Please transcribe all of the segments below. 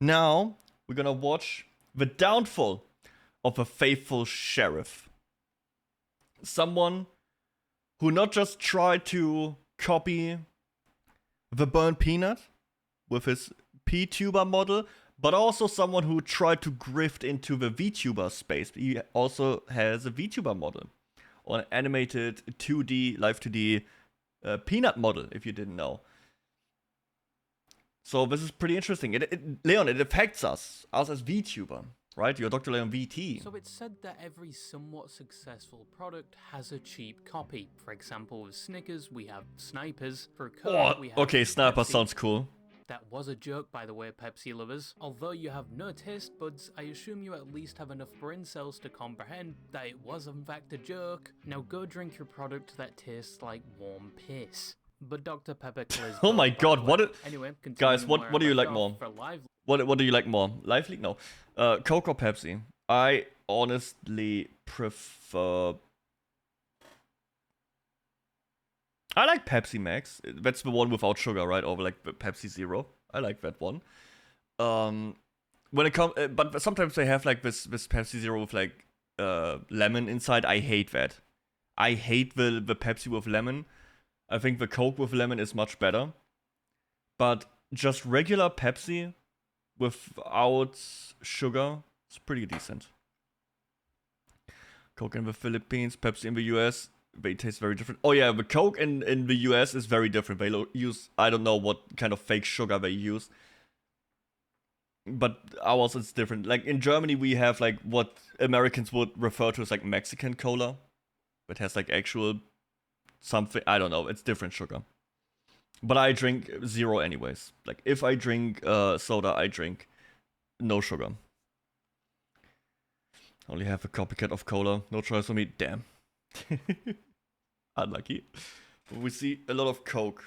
Now we're gonna watch the downfall of a faithful sheriff. Someone who not just tried to copy the burnt peanut with his Ptuber model, but also someone who tried to grift into the Vtuber space. He also has a Vtuber model, or an animated 2D, live 2D peanut model, if you didn't know. So this is pretty interesting. Leon, it affects us as Vtuber, right? You're Dr. Leon VT. So it's said that every somewhat successful product has a cheap copy. For example, with Snickers, we have Snipers. For Coke, we have okay, Sniper Pepsi. sounds cool. That was a joke, by the way, Pepsi lovers. Although you have no taste buds, I assume you at least have enough brain cells to comprehend that it was in fact a joke. Now go drink your product that tastes like warm piss. But Dr. Pepper clears. Oh my god, what? Anyway, guys, what do you like more? What do you like more? Lively? No. Coke or Pepsi? I honestly prefer. I like Pepsi Max. That's the one without sugar, right? Over like Pepsi Zero. I like that one. When it comes, but sometimes they have like this Pepsi Zero with like lemon inside. I hate that. I hate the Pepsi with lemon. I think the Coke with lemon is much better. But just regular Pepsi without sugar is pretty decent. Coke in the Philippines, Pepsi in the US. They taste very different. Oh yeah, the Coke in the US is very different. They use, I don't know what kind of fake sugar they use. But ours is different. Like in Germany we have like what Americans would refer to as like Mexican cola. It has like actual something, I don't know, it's different sugar. But I drink zero anyways. Like if I drink soda, I drink no sugar. Only have a copycat of cola. No choice for me. Damn. Unlucky. We see a lot of Coke.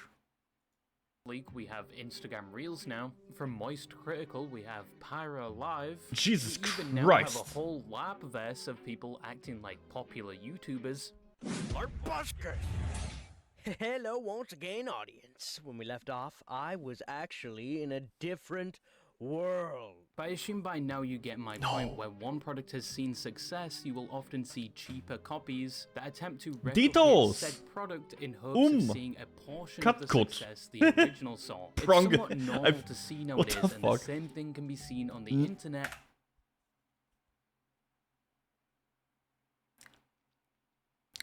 We have Instagram Reels now. From Moist Critical, we have Pyro Live. Jesus we even Christ. Now have a whole lab-verse of people acting like popular YouTubers. Our buskers. Hello once again, audience. When we left off, I was actually in a different world. But I assume by now you get my point. Where one product has seen success, you will often see cheaper copies that attempt to replicate said product in hopes of seeing a portion of the success the original saw. It's somewhat normal to see nowadays, and the same thing can be seen on the internet.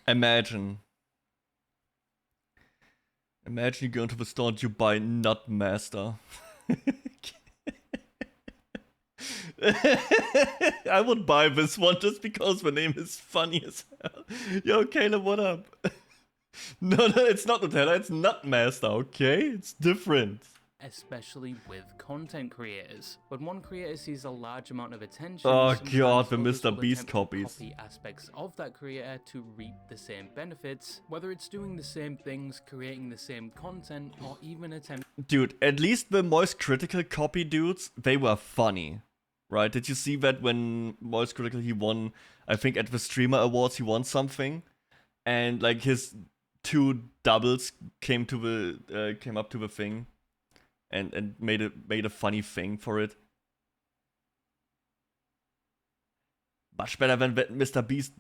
Imagine you go into the store and you buy Nutmaster. I would buy this one just because the name is funny as hell. Yo, Caleb, what up? No, it's not Nutella, it's Nutmaster, okay? It's different. Especially with content creators. When one creator sees a large amount of attention, oh god, the Mr. Beast copies. Copy aspects of that creator to reap the same benefits, whether it's doing the same things, creating the same content, or even attempting. Dude, at least the Moist Critical copy dudes, they were funny. Right? Did you see that when Moist Critical, he won, I think at the Streamer Awards, he won something, and like his two doubles came up to the thing, and made a funny thing for it. Much better than Mr. Beast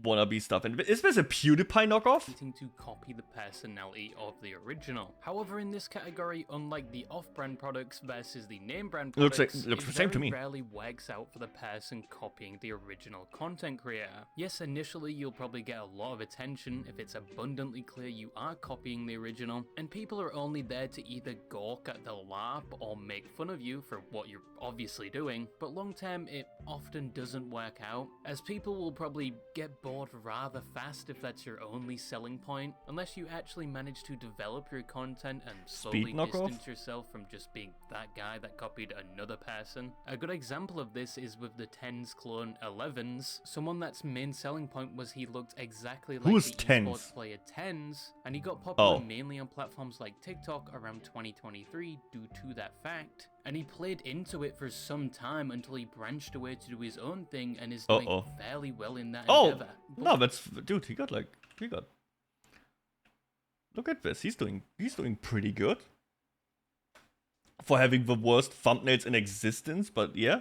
wannabe stuff. And is this a PewDiePie knockoff? To copy the personality of the original. However, in this category, unlike the off-brand products versus the name-brand products, looks the same to me. It rarely works out for the person copying the original content creator. Yes, initially you'll probably get a lot of attention if it's abundantly clear you are copying the original, and people are only there to either gawk at the LARP or make fun of you for what you're obviously doing, but long-term it often doesn't work out, as people will probably get bored rather fast if that's your only selling point, unless you actually manage to develop your content and slowly distance yourself from just being that guy that copied another person. A good example of this is with the Tens clone 11s, someone that's main selling point was he looked exactly like the esports player Tens, and he got popular mainly on platforms like TikTok around 2023 due to that fact. And he played into it for some time until he branched away to do his own thing and is doing fairly well in that endeavor. No, that's dude. He got. Look at this. He's doing pretty good. for having the worst thumbnails in existence, but yeah.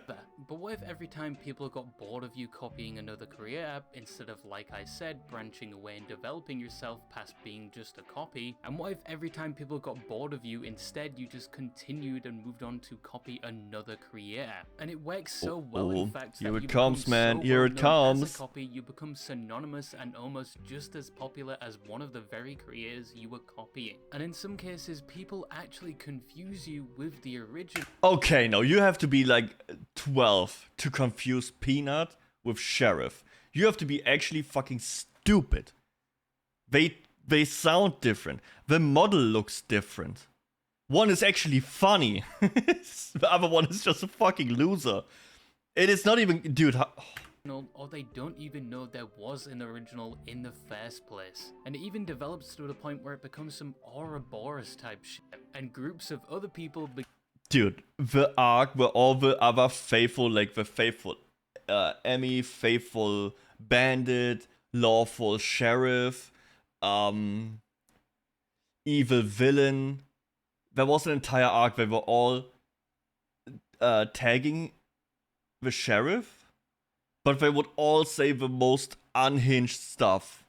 But what if every time people got bored of you copying another creator, instead of, like I said, branching away and developing yourself past being just a copy? And what if every time people got bored of you, instead you just continued and moved on to copy another creator? And it works so well, in fact, here that it comes, man. So Here it comes. as a copy, you become synonymous and almost just as popular as one of the very creators you were copying. And in some cases, people actually confuse you with the original. Okay, no, you have to be like 12 to confuse Peanut with Sheriff. You have to be actually fucking stupid. They sound different. The model looks different. One is actually funny. The other one is just a fucking loser. It is not even, dude. Or they don't even know there was an original in the first place. And it even develops to the point where it becomes some Ouroboros type shit. And groups of other people dude, the arc where all the other faithful, like the faithful Emmy, faithful bandit, lawful sheriff, evil villain. There was an entire arc where they were all tagging the sheriff, but they would all say the most unhinged stuff.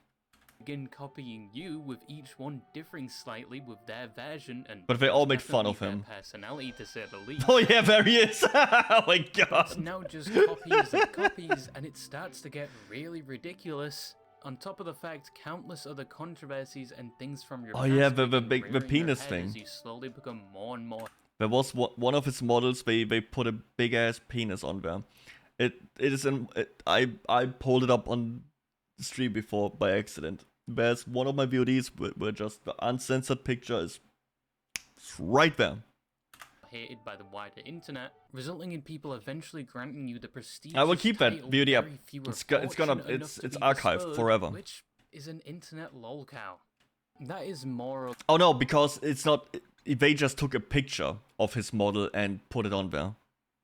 Begin copying you, with each one differing slightly with their version and but they all made fun of him. Personality, to say the least. Oh yeah, there he is. Oh my god. It's now just copies and copies, and it starts to get really ridiculous. On top of the fact, countless other controversies and things from your yeah, the penis thing. As you slowly become more and more. There was one of his models. They put a big ass penis on there. I pulled it up on the stream before by accident. There's one of my VODs where just the uncensored picture is right there. Hated by the wider internet, resulting in people eventually granting you the prestige. I will keep that VOD up. It's archived forever. Which is an internet lol cow. That is more. Oh no, because it's not. They just took a picture of his model and put it on there.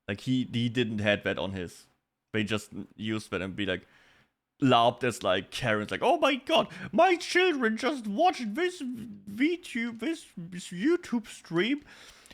Like he didn't have that on his. They just used that and be like. Laughed as like Karen's like, oh my god, my children just watched this YouTube stream,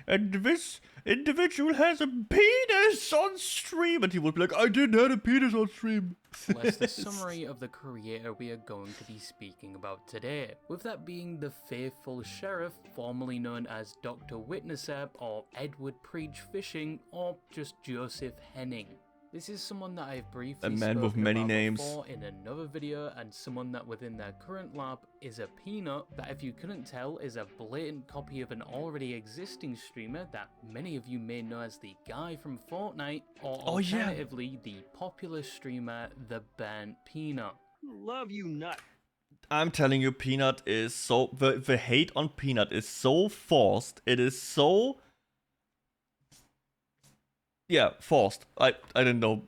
and this individual has a penis on stream, and he would be like, I didn't have a penis on stream. Less the summary of the creator we are going to be speaking about today, with that being the faithful sheriff, formerly known as Dr. Witnesser, or Edward Preach Fishing, or just Joseph Henning. This is someone that I've briefly spoken about before in another video, and someone that within their current lab is a peanut that, if you couldn't tell, is a blatant copy of an already existing streamer that many of you may know as the guy from Fortnite, or alternatively the popular streamer the Burnt Peanut. Love you, nut. I'm telling you, Peanut is so the hate on Peanut is so forced. It is so. Yeah, forced. I didn't know.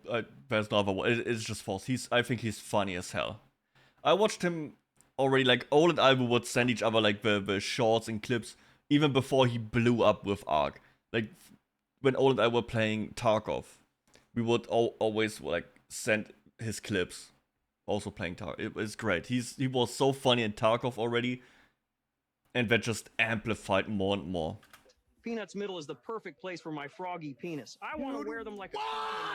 There's no other one. It's just forced. I think he's funny as hell. I watched him already. Like Ole and I would send each other like the shorts and clips even before he blew up with Ark. Like when Ole and I were playing Tarkov, we would always like send his clips. Also playing Tarkov. It was great. He was so funny in Tarkov already, and that just amplified more and more. Peanut's middle is the perfect place for my froggy penis. I want to wear them like a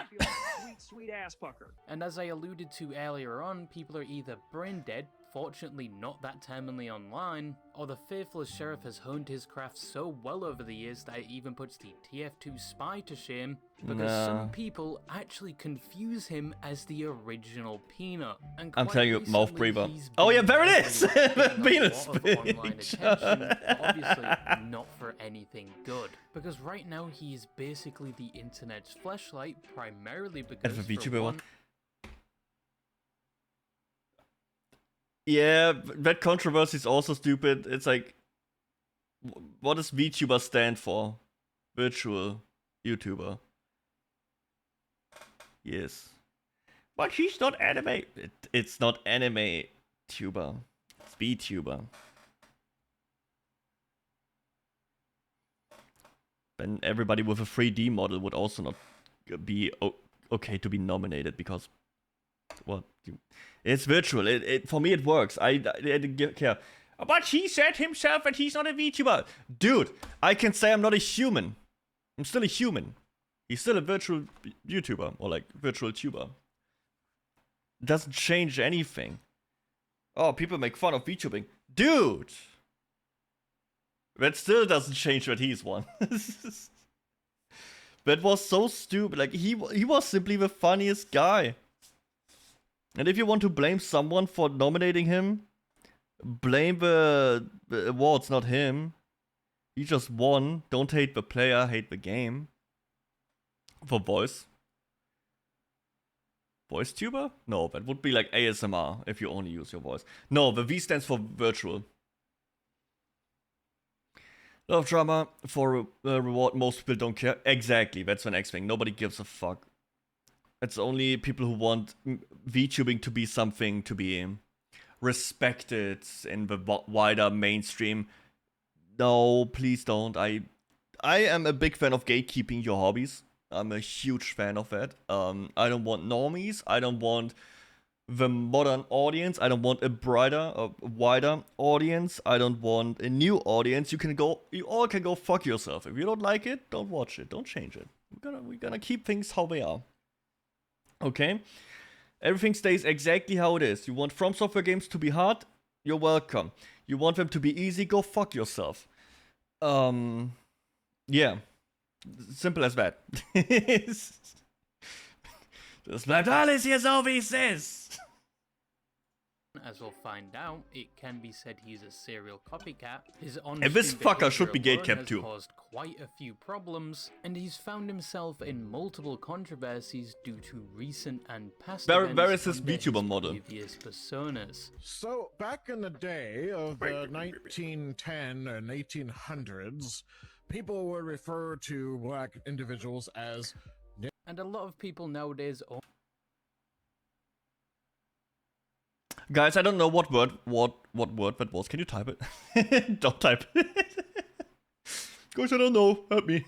feel like sweet, sweet ass pucker. And as I alluded to earlier on, people are either brain dead, fortunately not that terminally online, or the faithless sheriff has honed his craft so well over the years that it even puts the TF2 spy to shame, because some people actually confuse him as the original Peanut. And I'm telling you, mouth breather. Oh yeah, there it is! Penis speech! Obviously not for anything good, because right now he is basically the internet's fleshlight, primarily because for Vtuber one, yeah, that controversy is also stupid. It's like, what does VTuber stand for? Virtual YouTuber. Yes. But he's not anime. It's not anime tuber. It's VTuber. Then everybody with a 3D model would also not be okay to be nominated because, well, it's virtual. For me it works. I don't care. But he said himself that he's not a VTuber. Dude, I can say I'm not a human. I'm still a human. He's still a virtual YouTuber or like virtual tuber. Doesn't change anything. Oh, people make fun of VTubing. Dude! That still doesn't change that he's one. That was so stupid. Like, he was simply the funniest guy. And if you want to blame someone for nominating him, blame the awards, not him. He just won. Don't hate the player, hate the game. For voice. Voice tuber? No, that would be like ASMR if you only use your voice. No, the V stands for virtual. Love drama for reward, most people don't care. Exactly, that's the next thing. Nobody gives a fuck. It's only people who want VTubing to be something to be respected in the wider mainstream. No, please don't. I am a big fan of gatekeeping your hobbies. I'm a huge fan of that. I don't want normies. I don't want the modern audience. I don't want a brighter, wider audience. I don't want a new audience. You all can go fuck yourself. If you don't like it, don't watch it. Don't change it. We're gonna keep things how they are. Okay? Everything stays exactly how it is. You want From Software games to be hard? You're welcome. You want them to be easy? Go fuck yourself. Yeah. Simple as that. Das bleibt alles hier so, wie es ist. As we'll find out, it can be said he's a serial copycat. His And this fucker should be gatekept too. Caused quite a few problems, and he's found himself in multiple controversies due to recent and past events. Where is his under VTuber model? Previous personas. So, back in the day of the 1910 and 1800s, people would refer to black individuals as... And a lot of people nowadays Guys, I don't know what word that was. Can you type it? Don't type it. Guys, I don't know. Help me.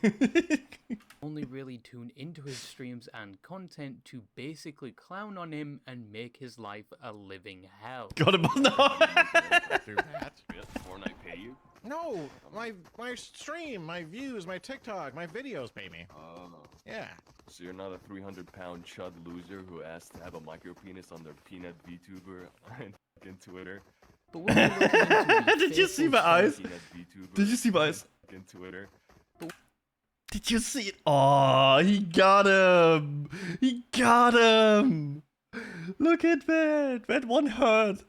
only really tune into his streams and content to basically clown on him and make his life a living hell. Got him. No. Do that. Fortnite pay you? No, my stream, my views, my TikTok, my videos pay me. Oh. Yeah. So you're not a 300-pound chud loser who asked to have a micro penis on their peanut VTuber on Twitter? But when we're looking into the Did you see my fateful eyes? Peanut VTuber Did you see my eyes? on Twitter? Did you see it? Oh, he got him. He got him. Look at that. That one hurt.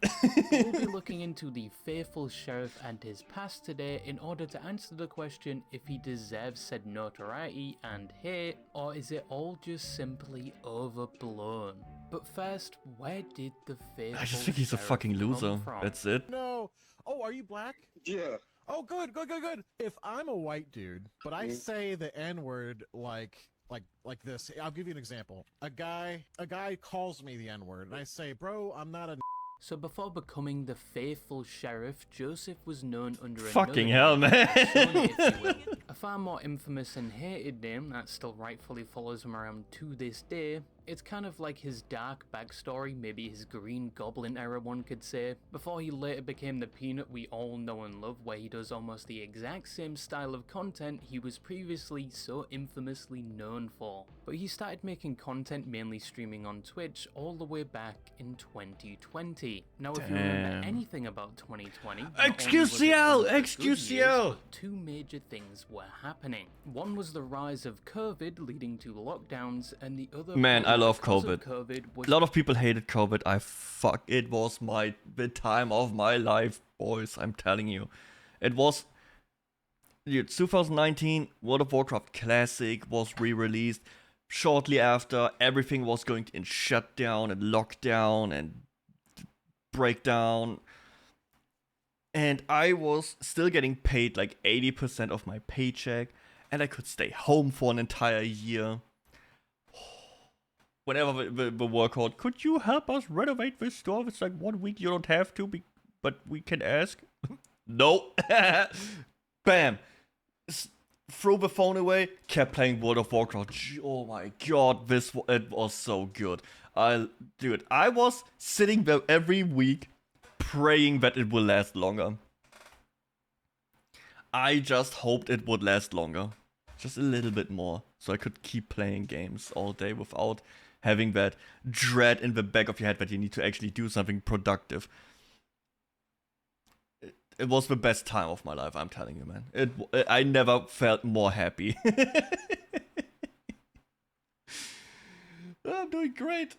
We'll be looking into the faithful sheriff and his past today in order to answer the question if he deserves said notoriety and hate, or is it all just simply overblown? But first, where did the faithful I just think he's a sheriff fucking come loser. from? That's it. No. Oh, are you black? Yeah. Oh, good. If I'm a white dude, but I say the N-word like this, I'll give you an example. A guy calls me the N-word, and I say, bro, I'm not a. So before becoming the faithful sheriff, Joseph was known under Fucking another hell, name, man. Sonny, if you will. A far more infamous and hated name that still rightfully follows him around to this day. It's kind of like his dark backstory, maybe his Green Goblin era one could say, before he later became the Peanut we all know and love, where he does almost the exact same style of content he was previously so infamously known for. But he started making content mainly streaming on Twitch all the way back in 2020. Now if you remember Damn. anything about 2020, not XQCL, only was it one of the good years, XQCL. but two major things were happening. One was the rise of COVID leading to lockdowns, and the other Man, I love because COVID. of COVID was A lot of people hated COVID. It was the time of my life, boys. I'm telling you. It was, dude, 2019, World of Warcraft Classic was re-released. Shortly after, everything was going in shutdown and lockdown and breakdown. And I was still getting paid like 80% of my paycheck. And I could stay home for an entire year. Whenever the work called, could you help us renovate this store? It's like 1 week, you don't have to, but we can ask. No. Bam. Throw the phone away, kept playing World of Warcraft. Oh my god, it was so good. Dude, I was sitting there every week praying that it will last longer. I just hoped it would last longer. Just a little bit more. So I could keep playing games all day without having that dread in the back of your head that you need to actually do something productive. It was the best time of my life, I'm telling you, man. I never felt more happy. I'm doing great.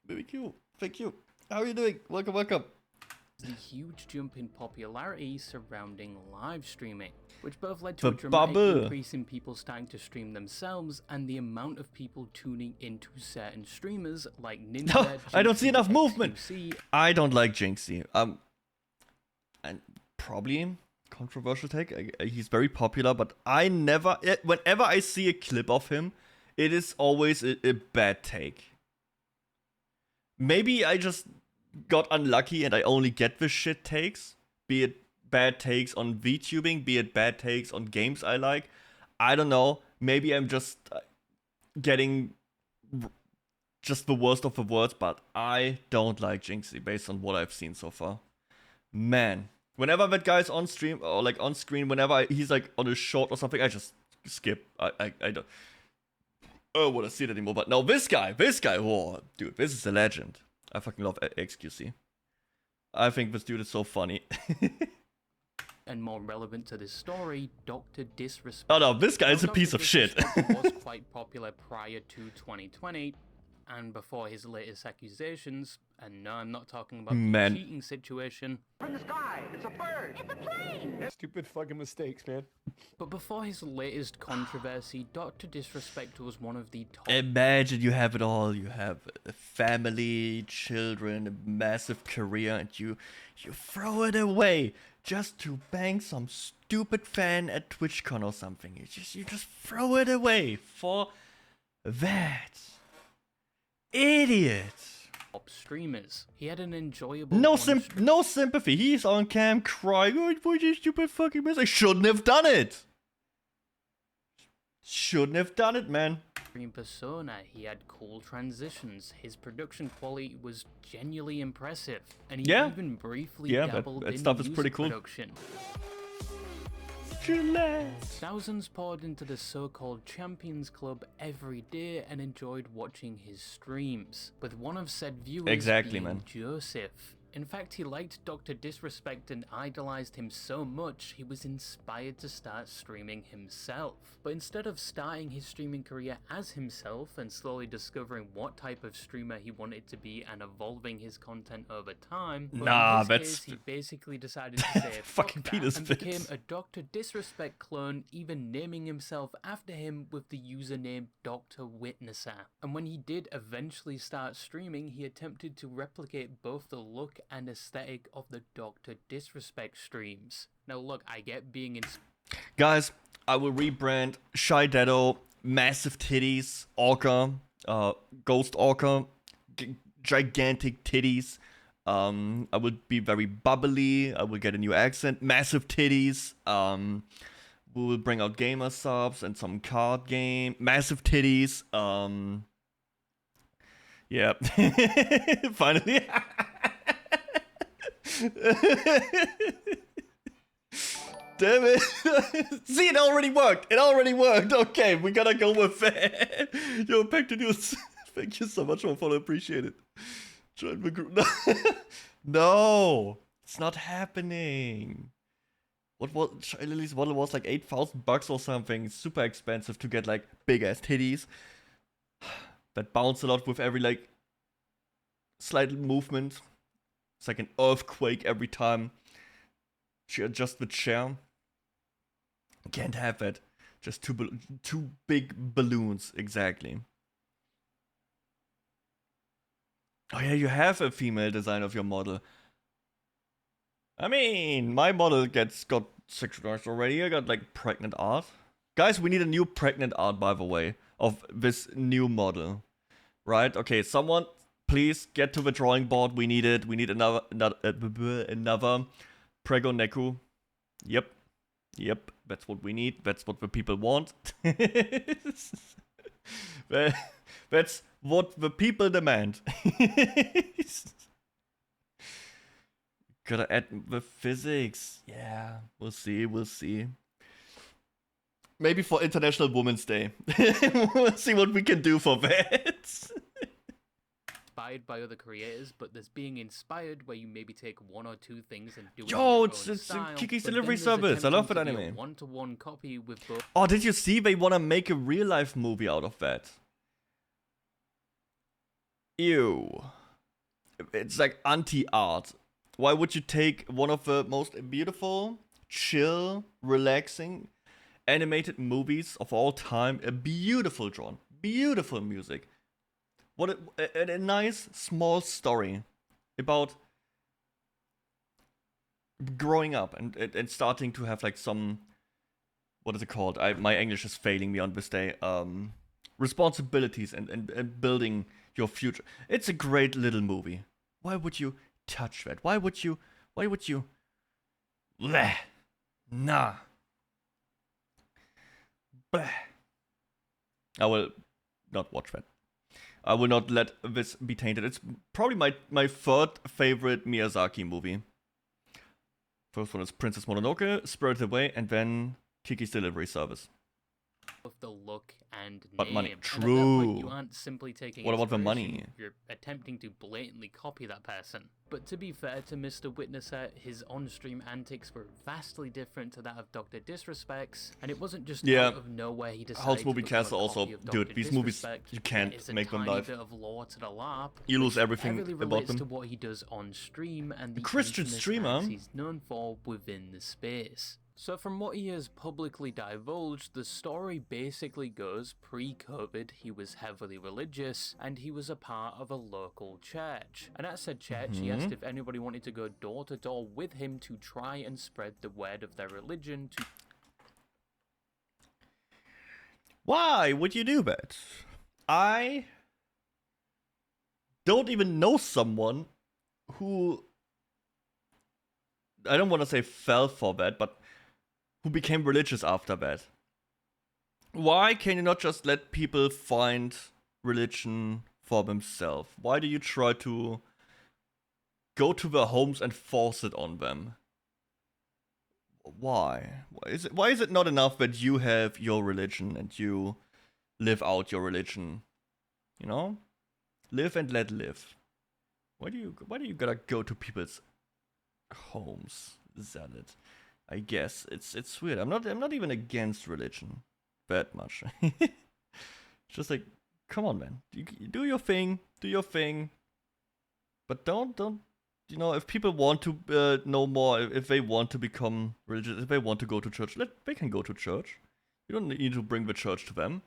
Thank you. Thank you. How are you doing? Welcome, welcome. The huge jump in popularity surrounding live streaming, which both led The to a dramatic bubble. increase in people starting to stream themselves and the amount of people tuning into certain streamers like Ninja. I don't see enough movement. XQC. I don't like Jinxie. And probably controversial take. He's very popular, but I never. Whenever I see a clip of him, it is always a bad take. Maybe I just got unlucky and I only get the shit takes. Be it bad takes on VTubing, be it bad takes on games I like. I don't know. Maybe I'm just getting just the worst of the worst, but I don't like Jinxie based on what I've seen so far. Man, whenever that guy's on stream or like on screen, whenever he's like on a short or something, I just skip. I don't want to see it anymore. But no, this guy, oh, dude, this is a legend. I fucking love XQC. I think this dude is so funny. And more relevant to this story, Dr. Disrespect. Oh no, this guy is a Now, piece Dr. of shit. Disrespect was quite popular prior to 2020, and before his latest accusations, and no, I'm not talking about Man. the cheating situation, Stupid fucking mistakes, man. but before his latest controversy, Dr. Disrespect was one of the top Imagine you have it all. You have a family, children, a massive career, and you throw it away just to bang some stupid fan at TwitchCon or something. You just throw it away for that. Idiot. top streamers. He had an enjoyable No on-stream no sympathy. He's on cam crying, oh, what you stupid fucking miss. I shouldn't have done it. Shouldn't have done it, man. persona. He had cool transitions. His production quality was genuinely impressive, and he Yeah. even briefly Yeah, dabbled that in stuff is music pretty cool. production. Thousands poured into the so-called Champions Club every day and enjoyed watching his streams, with one of said viewers Exactly, being man. Joseph. In fact, he liked Dr. Disrespect and idolized him so much he was inspired to start streaming himself. But instead of starting his streaming career as himself and slowly discovering what type of streamer he wanted to be and evolving his content over time, well, Nah, in his that's- case, he basically decided to say Fucking fuck penis that and bits. became a Dr. Disrespect clone, even naming himself after him with the username Dr. Witnesser. And when he did eventually start streaming, he attempted to replicate both the look and aesthetic of the Dr. Disrespect streams. Now look, I get being in Guys, I will rebrand Shy Deddo, massive titties, Orca, Ghost Orca, gigantic titties. I will be very bubbly. I will get a new accent, massive titties. We will bring out gamer subs and some card game, massive titties. Yeah, finally. Damn it. See, it already worked. It already worked. Okay, we gotta go with that. Yo, back to news. Thank you so much for follow. Appreciate it. Join the group. No, it's not happening. What was Shy Lily's model was like $8,000 or something. It's super expensive to get like big ass titties that bounce a lot with every like slight movement. It's like an earthquake every time she adjusts the chair. Can't have that. Just two big balloons, exactly. Oh yeah, you have a female design of your model. I mean, my model got $6 already. I got like pregnant art. Guys, we need a new pregnant art, by the way, of this new model. Right? Okay, someone please get to the drawing board. We need it. We need another Prego Nekku. Yep. Yep. That's what we need. That's what the people want. That's what the people demand. Gotta add the physics. Yeah, we'll see. We'll see. Maybe for International Women's Day. We'll see what we can do for that. Inspired by other creators, but there's being inspired where you maybe take one or two things and do it in Yo, your it's own style, Kiki's but delivery then there's service. I love attempting that to be a anime. one-to-one copy with both. Oh, did you see they want to make a real life movie out of that? Ew. It's like anti-art. Why would you take one of the most beautiful, chill, relaxing, animated movies of all time, a beautiful drawn, beautiful music, what a nice small story about growing up and starting to have like some, what is it called? My English is failing me on this day. Responsibilities and building your future. It's a great little movie. Why would you touch that? Why would you? Bleh. Nah. Bleh. I will not watch that. I will not let this be tainted. It's probably my third favorite Miyazaki movie. First one is Princess Mononoke, Spirited Away, and then Kiki's Delivery Service. Of the look and name. But money. And at that True. point, you aren't simply taking What about the inspiration, money? You're attempting to blatantly copy that person. But to be fair to Mr. Witnesser, his on-stream antics were vastly different to that of Dr. Disrespect's, and it wasn't just Yeah. out of nowhere he decided House to Movie become Castle a also, copy of dude, Dr. these movies, Disrespect. you can't There is make a them tiny live. bit of lore to the LARP, You lose which everything heavily about relates them. to what he does on stream and the Christian infamous streamer? acts he's known for within the space. So from what he has publicly divulged, the story basically goes pre-COVID he was heavily religious and he was a part of a local church. And at said church he asked if anybody wanted to go door to door with him to try and spread the word of their religion to Why would you do that? I don't even know someone who, I don't want to say fell for that, but who became religious after that. Why can you not just let people find religion for themselves? Why do you try to go to their homes and force it on them? Why? Why is it not enough that you have your religion and you live out your religion? You know? Live and let live. Why do you gotta go to people's homes? Is that it? I guess it's weird. I'm not even against religion that much. It's just like, come on, man. You do your thing, but don't. You know, if people want to know more, if they want to become religious, if they want to go to church, they can go to church. You don't need to bring the church to them.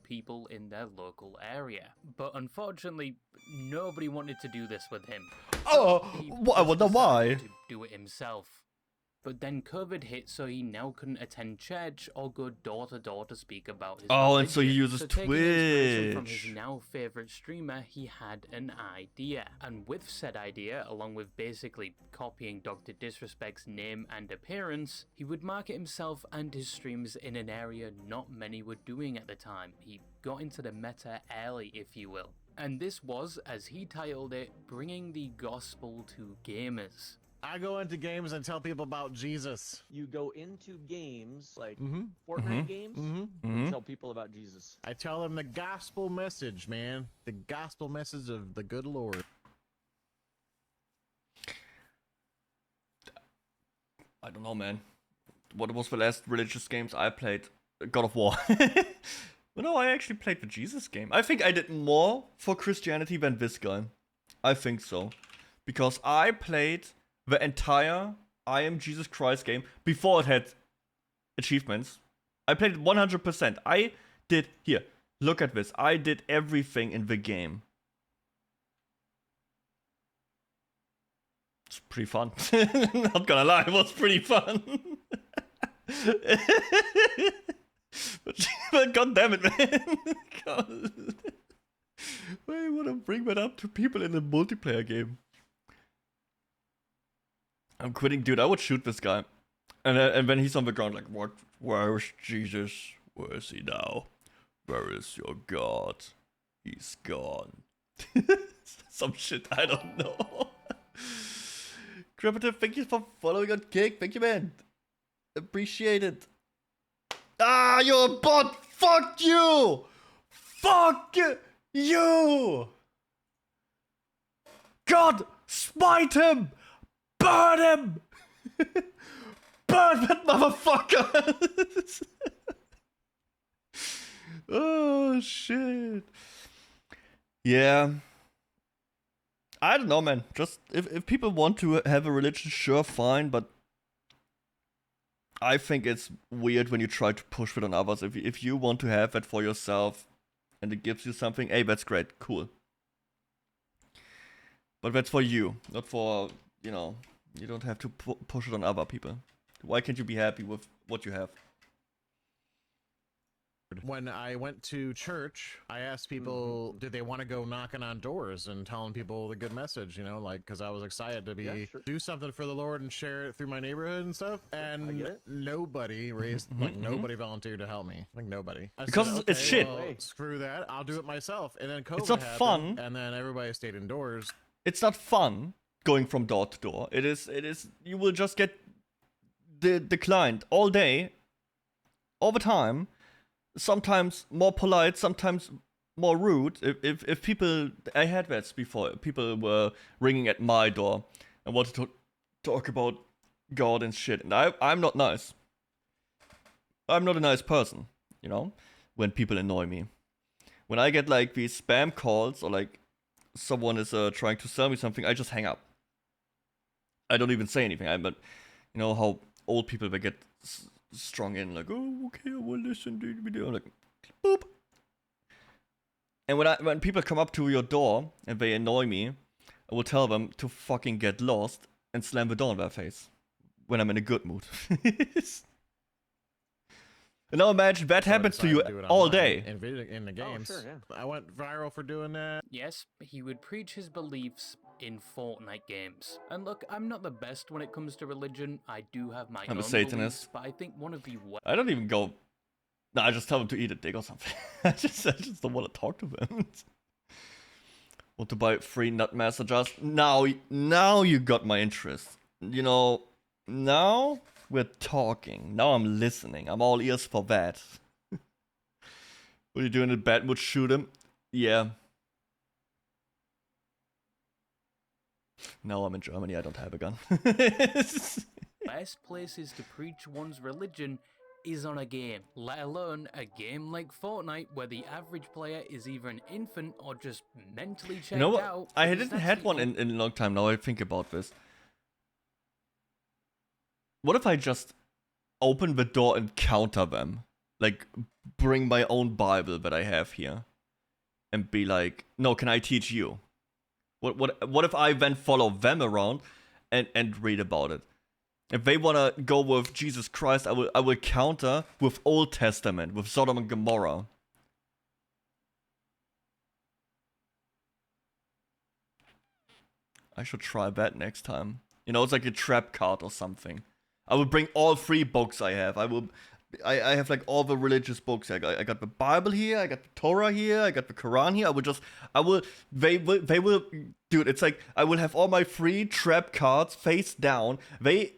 people in their local area. But unfortunately, nobody wanted to do this with him. Oh, He I wonder just why. decided to do it himself. But then COVID hit, so he now couldn't attend church or go door to door to speak about his Oh, and so he religion. uses so taking inspiration from Twitch. his now favorite streamer, he had an idea. And with said idea, along with basically copying Dr. Disrespect's name and appearance, he would market himself and his streams in an area not many were doing at the time. He got into the meta early, if you will. And this was, as he titled it, bringing the gospel to gamers. I go into games and tell people about Jesus. You go into games like Mm-hmm. Fortnite games Mm-hmm. and tell people about Jesus. I tell them the gospel message, man. The gospel message of the good Lord. I don't know, man. What was the last religious games I played? God of War. No, I actually played the Jesus game. I think I did more for Christianity than this guy. I think so. Because I played the entire I Am Jesus Christ game before it had achievements. I played it 100%. I did, here, look at this. I did everything in the game. It's pretty fun. Not gonna lie, it was pretty fun. but god damn it, man. God. Why you wanna bring that up to people in a multiplayer game? I'm quitting, dude. I would shoot this guy. And when he's on the ground, like, what? Where is Jesus? Where is he now? Where is your God? He's gone. Some shit, I don't know. Creative, thank you for following on Kick. Thank you, man. Appreciate it. Ah, you're a bot! Fuck you! Fuck you! God, smite him! Burn him! Burn that motherfucker! Oh, shit. Yeah. I don't know, man. Just, if people want to have a religion, sure, fine, but I think it's weird when you try to push it on others. If you want to have it for yourself and it gives you something, hey, that's great, cool. But that's for you, not for, you know, you don't have to push it on other people. Why can't you be happy with what you have? When I went to church, I asked people, did they want to go knocking on doors and telling people the good message, you know, like, because I was excited to do something for the Lord and share it through my neighborhood and stuff. And nobody raised, nobody volunteered to help me. Like, nobody. Because said, it's shit. Well, screw that. I'll do it myself. And then COVID It's not happened, fun. And then everybody stayed indoors. It's not fun going from door to door. It is, you will just get declined all day, all the time. Sometimes more polite, sometimes more rude. If people, I had that before. People were ringing at my door and wanted to talk about God and shit, and I'm not nice. I'm not a nice person, you know. When people annoy me, when I get like these spam calls or like someone is trying to sell me something, I just hang up. I don't even say anything. But you know how old people they get strong in, like, oh, okay, I will listen to the video. I'm like, boop. And when people come up to your door and they annoy me, I will tell them to fucking get lost and slam the door in their face when I'm in a good mood. And now imagine that happens to you all day. In the games. Oh, sure, yeah. I went viral for doing that. Yes, he would preach his beliefs in Fortnite games. And look, I'm not the best when it comes to religion. I do have my I'm a own Satanist. beliefs, but I think one of the I don't even go. No, I just tell them to eat a dick or something. I just don't want to talk to them. Want to buy free Nutmaster just now? Now you got my interest. You know, now we're talking. Now I'm listening. I'm all ears for that. What are you doing in bad mood? Shoot him? Yeah. No, I'm in Germany. I don't have a gun. best places to preach one's religion is on a game, let alone a game like Fortnite where the average player is either an infant or just mentally checked You know what? out. I because didn't that's had the one in a long time. Now I think about this. What if I just open the door and counter them? Like, bring my own Bible that I have here. And be like, no, can I teach you? What if I then follow them around and read about it? If they wanna go with Jesus Christ, I will counter with Old Testament, with Sodom and Gomorrah. I should try that next time. You know, it's like a trap card or something. I will bring all 3 books I have. I have like all the religious books. I got the Bible here, I got the Torah here, I got the Quran here. They will, dude, it's like, I will have all my 3 trap cards face down. They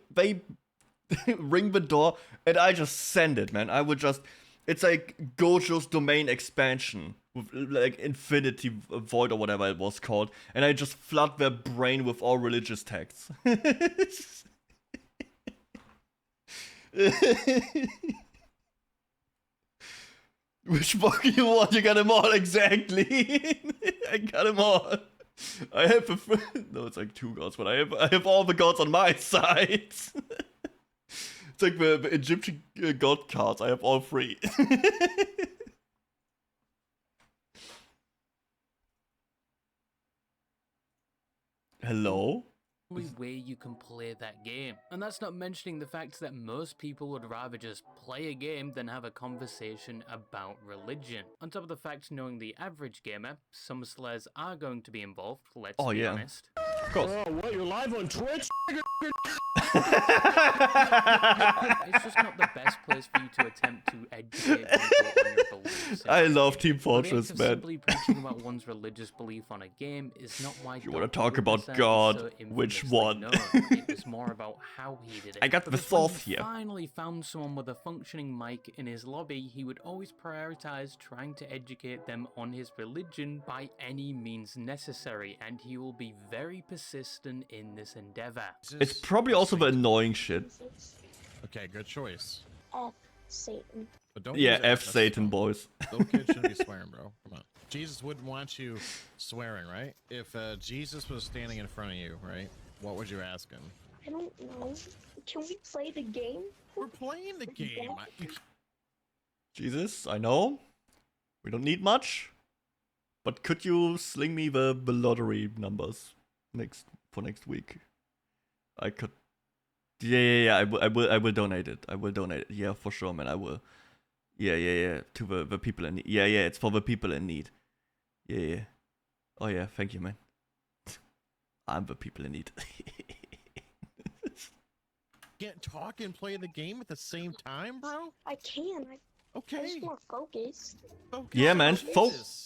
ring the door, and I just send it, man. It's like Gojo's domain expansion, with like Infinity Void or whatever it was called. And I just flood their brain with all religious texts. Which book you want? You got them all, exactly. I got them all. I have no, it's like 2 gods, but I have all the gods on my side. It's like the Egyptian god cards. I have all 3. Hello? only way you can play that game. And that's not mentioning the fact that most people would rather just play a game than have a conversation about religion. On top of the fact, knowing the average gamer, some slayers are going to be involved, let's be honest. Of course. Oh, what? You're live on Twitch? It's just not the best place for you to attempt to educate people on your beliefs. I love Team The act Fortress, of man. simply preaching about one's religious belief on a game is not why You wanna Dr. talk about Witnesser is God? so Which infamously one? known. It was more about how he did it. I got the Because when sauce he here. finally found someone with a functioning mic in his lobby, he would always prioritize trying to educate them on his religion by any means necessary, and he will be very persistent in this endeavor. It's probably also the annoying shit. Okay, good choice. F Satan. But don't Yeah, use F as Satan, well. boys. Little kids shouldn't be swearing, bro. Come on. Jesus wouldn't want you swearing, right? If Jesus was standing in front of you, right? What would you ask him? I don't know. Can we play the game? We're playing the game. Jesus, I know. We don't need much. But could you sling me the lottery numbers for next week? I could. Yeah. I will donate it. I will donate it. Yeah, for sure, man. I will. Yeah. To the people in need. Yeah. It's for the people in need. Yeah. Oh yeah. Thank you, man. I'm the people in need. Can't talk and play the game at the same time, bro? I can. I Okay. just more focused. Yeah, man.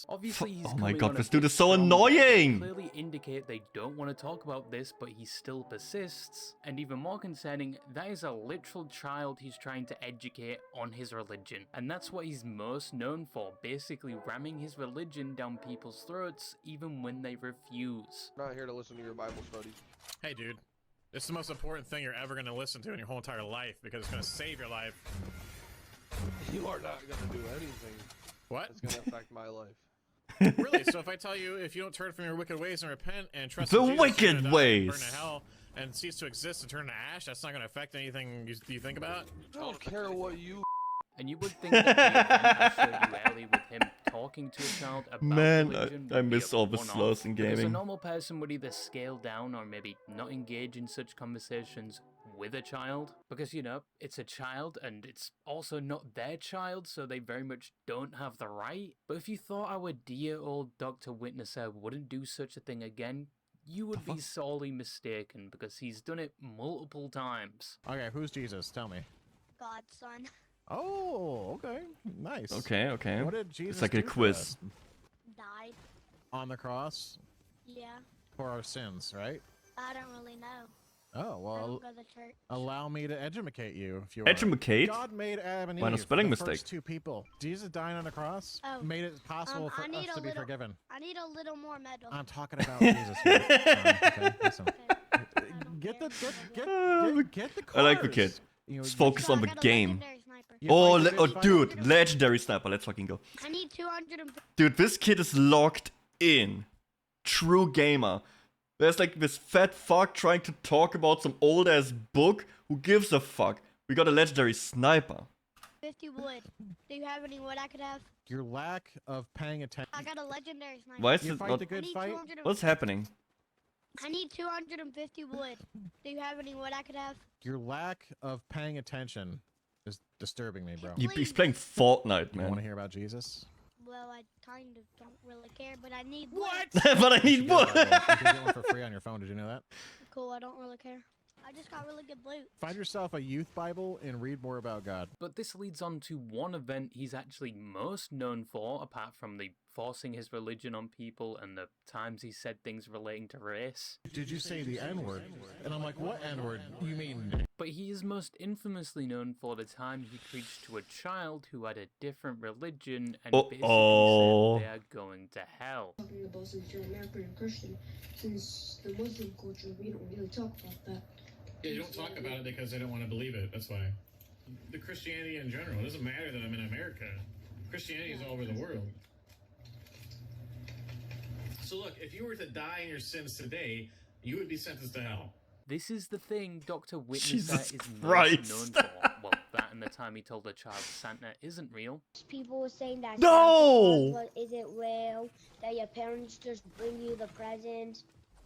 Obviously, he's Oh my coming god, on a this dude bit is so strong. annoying! They clearly indicate they don't want to talk about this, but he still persists. And even more concerning, that is a literal child he's trying to educate on his religion. And that's what he's most known for, basically ramming his religion down people's throats, even when they refuse. I'm not here to listen to your Bible studies. Hey, dude. This is the most important thing you're ever going to listen to in your whole entire life because it's going to save your life. You are not gonna do anything What? that's gonna affect my life. Really? So if I tell you, if you don't turn from your wicked ways and repent and trust The in Jesus, wicked you're gonna die and ways. burn to hell and cease to exist and turn to ash, that's not going to affect anything you think about? I don't care what you. And you would think that the event I showed you earlier with him talking to a child about Man, religion I would be miss a all the one-off, slurs in because a gaming. normal person would either scale down or maybe not engage in such conversations with a child, because, you know, it's a child and it's also not their child, so they very much don't have the right. But if you thought our dear old Dr. Witnesser wouldn't do such a thing again, you would be sorely mistaken, because he's done it multiple times. Okay, who's Jesus? Tell me. God's son. Oh, okay. Nice. Okay. What did Jesus It's like a do for quiz. us? Died. On the cross Yeah. for our sins, right? I don't really know. Oh, I don't well, go to church. allow me to educate you if you want. Educate? God made Adam and Why no Eve, spelling the mistake? first two people. Jesus dying on the cross made it possible for I us need to a be little- forgiven. I need a little more metal. I'm talking about Jesus here. Okay, listen. Okay. Get the I like the cars. kid. You know, Just you- focus on the I got a game. legendary sniper. you Oh, fight the good fight. dude, legendary sniper. Let's fucking go. I need 250. Dude, this kid is locked in. True gamer. There's like this fat fuck trying to talk about some old ass book. Who gives a fuck? We got a legendary sniper. 50 wood. Do you have any wood I could have? Your lack of paying attention. I got a legendary sniper. Why is You it fight not? the good fight. What's happening? I need 250 wood. Do you have any wood I could have? Your lack of paying attention is disturbing me, bro. He's playing Fortnite, You want to man. hear about Jesus? Well, I kind of don't really care, but I need wood. But I You need should get wood. one. You can get one for free on your phone. Did you know that? Cool, I don't really care. I just got really good loot. Find yourself a youth Bible and read more about God. But this leads on to one event he's actually most known for, apart from the forcing his religion on people and the times he said things relating to race. Did you say the N-word? And I'm like, what N-word? You mean? But he is most infamously known for the time he preached to a child who had a different religion and basically Uh-oh. said they are going to hell. Talking about since you're American and Christian, since the Muslim culture, we don't really talk about that. Yeah, you don't talk about it because they don't want to believe it. That's why. The Christianity in general. It doesn't matter that I'm in America. Christianity is all over the world. So look, if you were to die in your sins today, you would be sentenced to hell. This is the thing Dr. Witnesser Jesus is Christ. most known for. Well, that and the time he told a child Santa isn't real. People were saying that No! Santa Claus isn't real, that your parents just bring you the presents.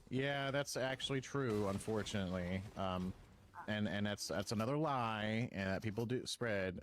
Yeah, that's actually true, unfortunately. And that's another lie and that people do spread.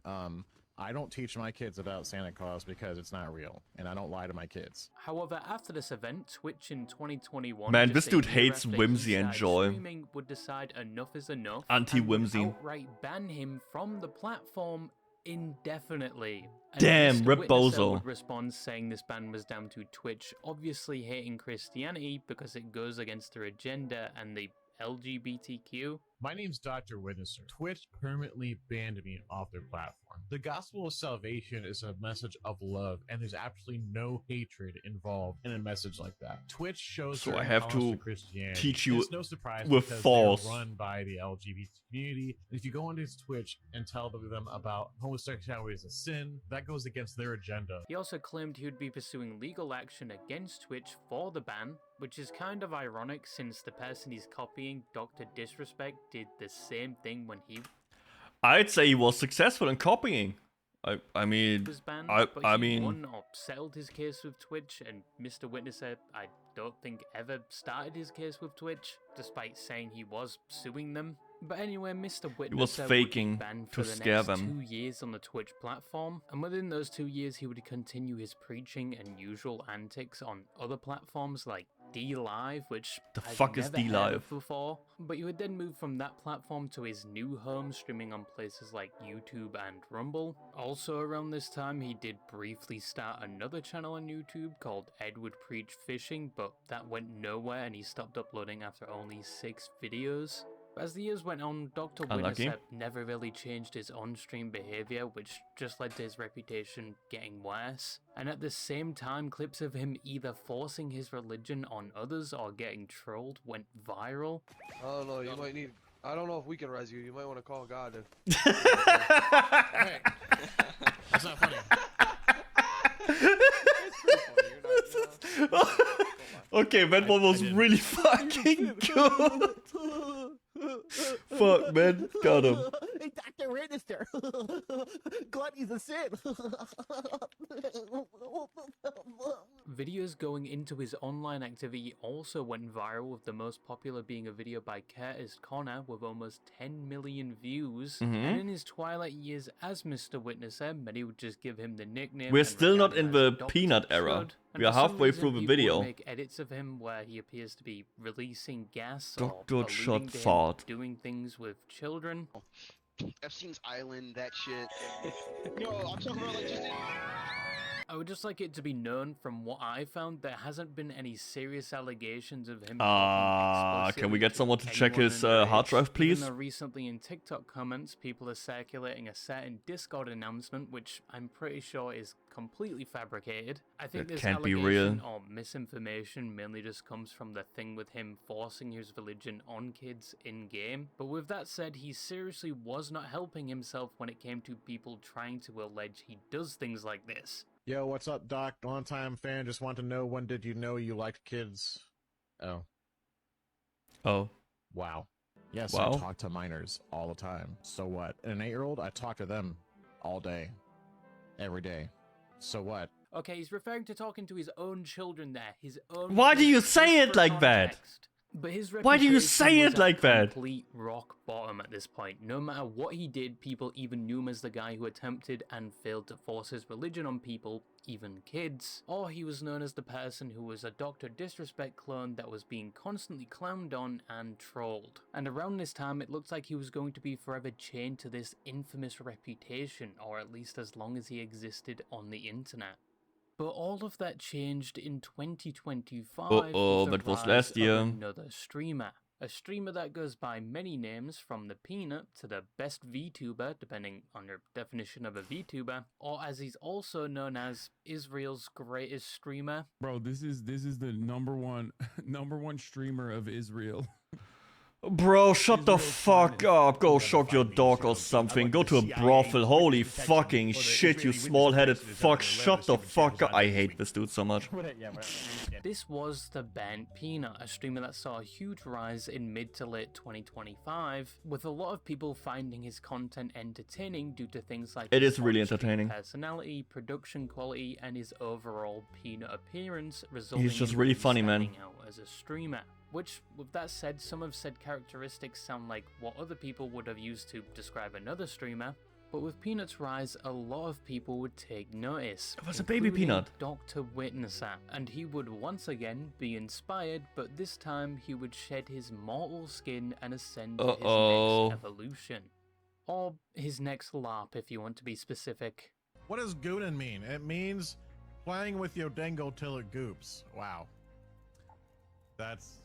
I don't teach my kids about Santa Claus because it's not real, and I don't lie to my kids. However, after this event, Twitch in 2021, Man, just this a dude year hates after he whimsy and started joy. streaming, would decide enough is enough Anti-whimsy. and would outright ban him from the platform indefinitely. And Damn, Mr. Rip Witnesser Bozo. would respond saying this ban was down to Twitch obviously hating Christianity because it goes against their agenda and the LGBTQ. My name's Dr. Witnesser. Twitch permanently banned me off their platform. The gospel of salvation is a message of love, and there's absolutely no hatred involved in a message like that. Twitch shows So their I have intolerance to Christianity. teach you It's no surprise with because false. they're run by the LGBT community. If you go onto his Twitch and tell them about homosexuality is a sin, that goes against their agenda. He also claimed he would be pursuing legal action against Twitch for the ban, which is kind of ironic since the person he's copying, Dr. Disrespect, did the same thing when he I'd say he was successful in copying. I mean, was banned, I he mean, won or settled his case with Twitch, and Mr. Witnesser, I don't think ever started his case with Twitch, despite saying he was suing them. But anyway, Mr. Witnesser would be faking banned to for the scare next them. 2 years on the Twitch platform, and within those 2 years he would continue his preaching and usual antics on other platforms like DLive, which The I've fuck is never heard DLive? of before. But he would then move from that platform to his new home, streaming on places like YouTube and Rumble. Also around this time, he did briefly start another channel on YouTube called Ed Would Preach Fishing, but that went nowhere and he stopped uploading after only 6 videos. As the years went on, Dr. Unlucky. Witnesser never really changed his on-stream behavior, which just led to his reputation getting worse. And at the same time, clips of him either forcing his religion on others or getting trolled went viral. I don't know, you might need... I don't know if we can res you. You might want to call God. Hey, that's not funny. Okay, that one was really fucking good. Fuck, man. Got him. Hey, Dr. Witnesser. Gluttony's a sin. Videos going into his online activity also went viral, with the most popular being a video by Curtis Connor with almost 10 million views. And in his twilight years as Mr. Witnesser, many would just give him the nickname. We're and still not regard him in the as Dr. peanut era. Chud. And We are for some halfway reason, through the people would video. make edits of him where he appears to be releasing gas Dr. or alluding Chud to him fart. doing things with children. Epstein's Island, that shit. No, I'm talking about like just. I would just like it to be known, from what I found, there hasn't been any serious allegations of him. Can we get someone to check his hard drive, please? Even though recently in TikTok comments, people are circulating a certain Discord announcement, which I'm pretty sure is completely fabricated. I think That this can't be allegation real. or misinformation mainly just comes from the thing with him forcing his religion on kids in-game. But with that said, he seriously was not helping himself when it came to people trying to allege he does things like this. Yo, what's up, Doc? Long time fan. Just want to know, when did you know you liked kids? Oh. Oh. Wow. Yes, Wow. I talk to minors all the time. So what? An 8-year-old, I talk to them all day. Every day. So what? Okay, he's referring to talking to his own children there. His own. Why do you kids, say just it for like that? context. But his Why do you reputation say was it like at that? Complete rock bottom at this point. No matter what he did, people even knew him as the guy who attempted and failed to force his religion on people, even kids. Or he was known as the person who was a Dr. Disrespect clone that was being constantly clowned on and trolled. And around this time, it looked like he was going to be forever chained to this infamous reputation, or at least as long as he existed on the internet. But all of that changed in 2025 with the that was rise last of year. another streamer. A streamer that goes by many names, from the Peanut to the best Vtuber, depending on your definition of a Vtuber, or as he's also known as, Israel's greatest streamer. Bro, this is the number one streamer of Israel. Bro, shut the fuck up. Go shock your dog or something. Go to a brothel. Holy fucking shit, you small-headed fuck. Shut the fuck up. I hate this dude so much. This was the Bent Peanut, a streamer that saw a huge rise in mid to late 2025, with a lot of people finding his content entertaining due to things like It his is really on-stream entertaining. personality, production quality, and his overall Peanut appearance, resulting He's just in really him funny, man. standing out as a streamer. Which, with that said, some of said characteristics sound like what other people would have used to describe another streamer. But with Peanut's rise, a lot of people would take notice. It was a baby including Peanut. Dr. Witnesser, and he would once again be inspired, but this time he would shed his mortal skin and ascend to his next evolution. Or his next LARP, if you want to be specific. What does goonin mean? It means playing with your dango till it goops. Wow. That's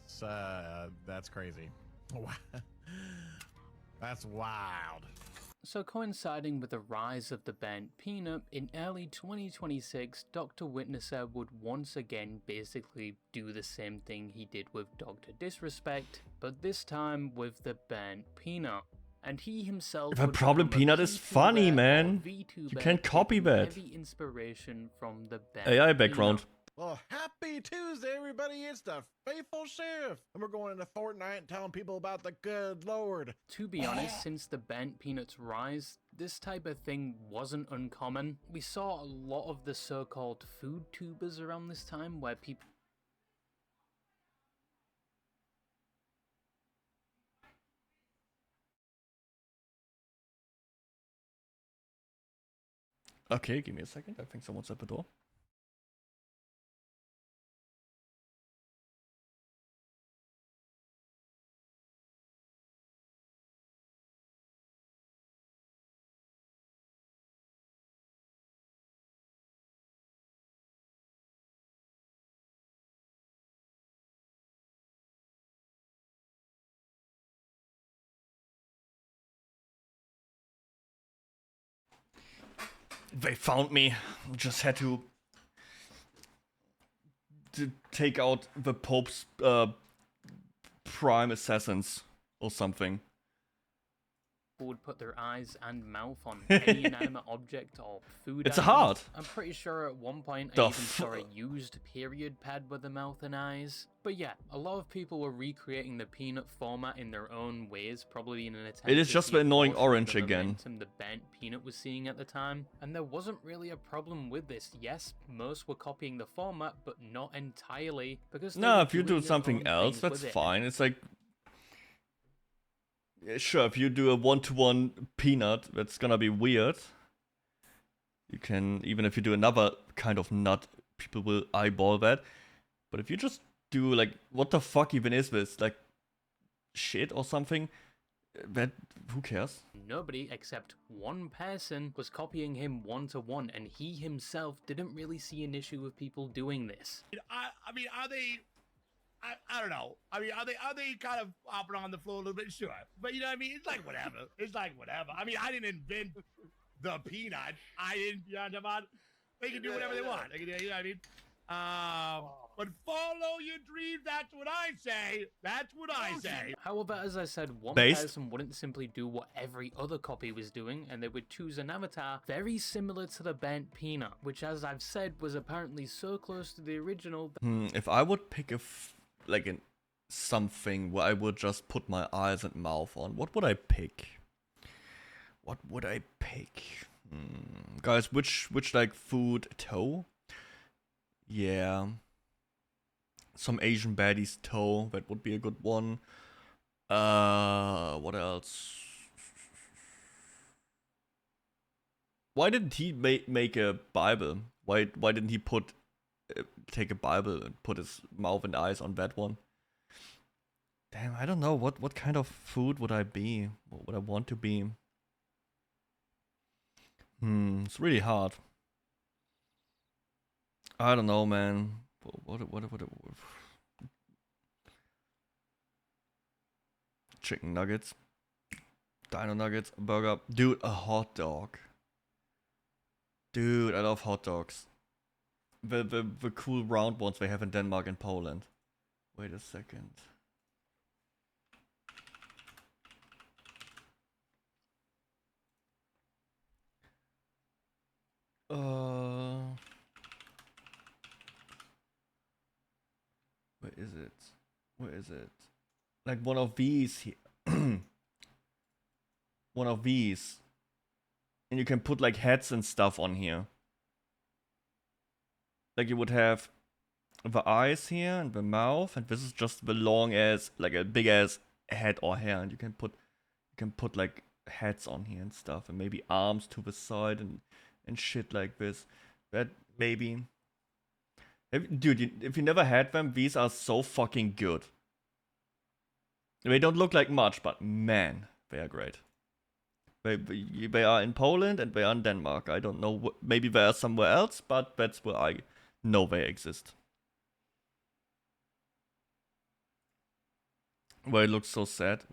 crazy. That's wild. So coinciding with the rise of the band Peanut, in early 2026, Dr. Witnesser would once again basically do the same thing he did with Dr. Disrespect, but this time with the band Peanut. And he himself The problem, Peanut is funny, man. You can't copy that. Heavy inspiration from the band AI background. Peanut. Well, happy Tuesday, everybody. It's the Faithful Sheriff. And we're going into Fortnite and telling people about the good Lord. To be honest, since the band Peanut's rise, this type of thing wasn't uncommon. We saw a lot of the so-called food tubers around this time where people... Okay, give me a second. I think someone's at the door. They found me. Just had to take out the Pope's prime assassins or something. would put their eyes and mouth on any inanimate object or food. It's a items. heart. I'm pretty sure at one point The I even saw a used period pad with a mouth and eyes. But yeah, a lot of people were recreating the Peanut format in their own ways, probably in an attempt It is to just see the if annoying also orange the again. momentum the bent Peanut was seeing at the time. And there wasn't really a problem with this. Yes, most were copying the format, but not entirely, because they No, were if you do doing their something own else, things that's with it. fine. It's like, yeah, sure, if you do a one-to-one Peanut, that's gonna be weird. You can, even if you do another kind of nut, people will eyeball that. But if you just do, like, what the fuck even is this? Like, shit or something? That, who cares? Nobody except one person was copying him one-to-one, and he himself didn't really see an issue with people doing this. I mean, are they? I don't know. I mean, are they kind of hopping on the floor a little bit? Sure, but you know what I mean. It's like whatever. It's like whatever. I mean, I didn't invent the peanut. I didn't. You know what I mean? They can do whatever they want. They can, you know what I mean? But follow your dreams. That's what I say. That's what I say. However, as I said, one Based? person wouldn't simply do what every other copy was doing, and they would choose an avatar very similar to the bent Peanut, which, as I've said, was apparently so close to the original that If I would pick something where I would just put my eyes and mouth on, what would I pick? What would I pick? Guys, which like food? Toe? Yeah. Some Asian baddies toe, that would be a good one. What else? Why didn't he make a Bible? Why didn't he take a Bible and put his mouth and eyes on that one? Damn, I don't know. What kind of food would I be? What would I want to be? It's really hard. I don't know, man. What chicken nuggets, dino nuggets, a burger, dude, a hot dog. Dude, I love hot dogs. The cool round ones they have in Denmark and Poland. Wait a second. Where is it? Where is it? Like one of these here. One of these. And you can put like heads and stuff on here. Like you would have the eyes here and the mouth, and this is just the long ass, like a big ass head or hair, and you can put like heads on here and stuff, and maybe arms to the side and shit like this. That maybe. Dude, if you never had them, these are so fucking good. They don't look like much, but man, they are great. They are in Poland and they are in Denmark. I don't know, maybe they are somewhere else, but that's where I know they exist. Where it looks so sad.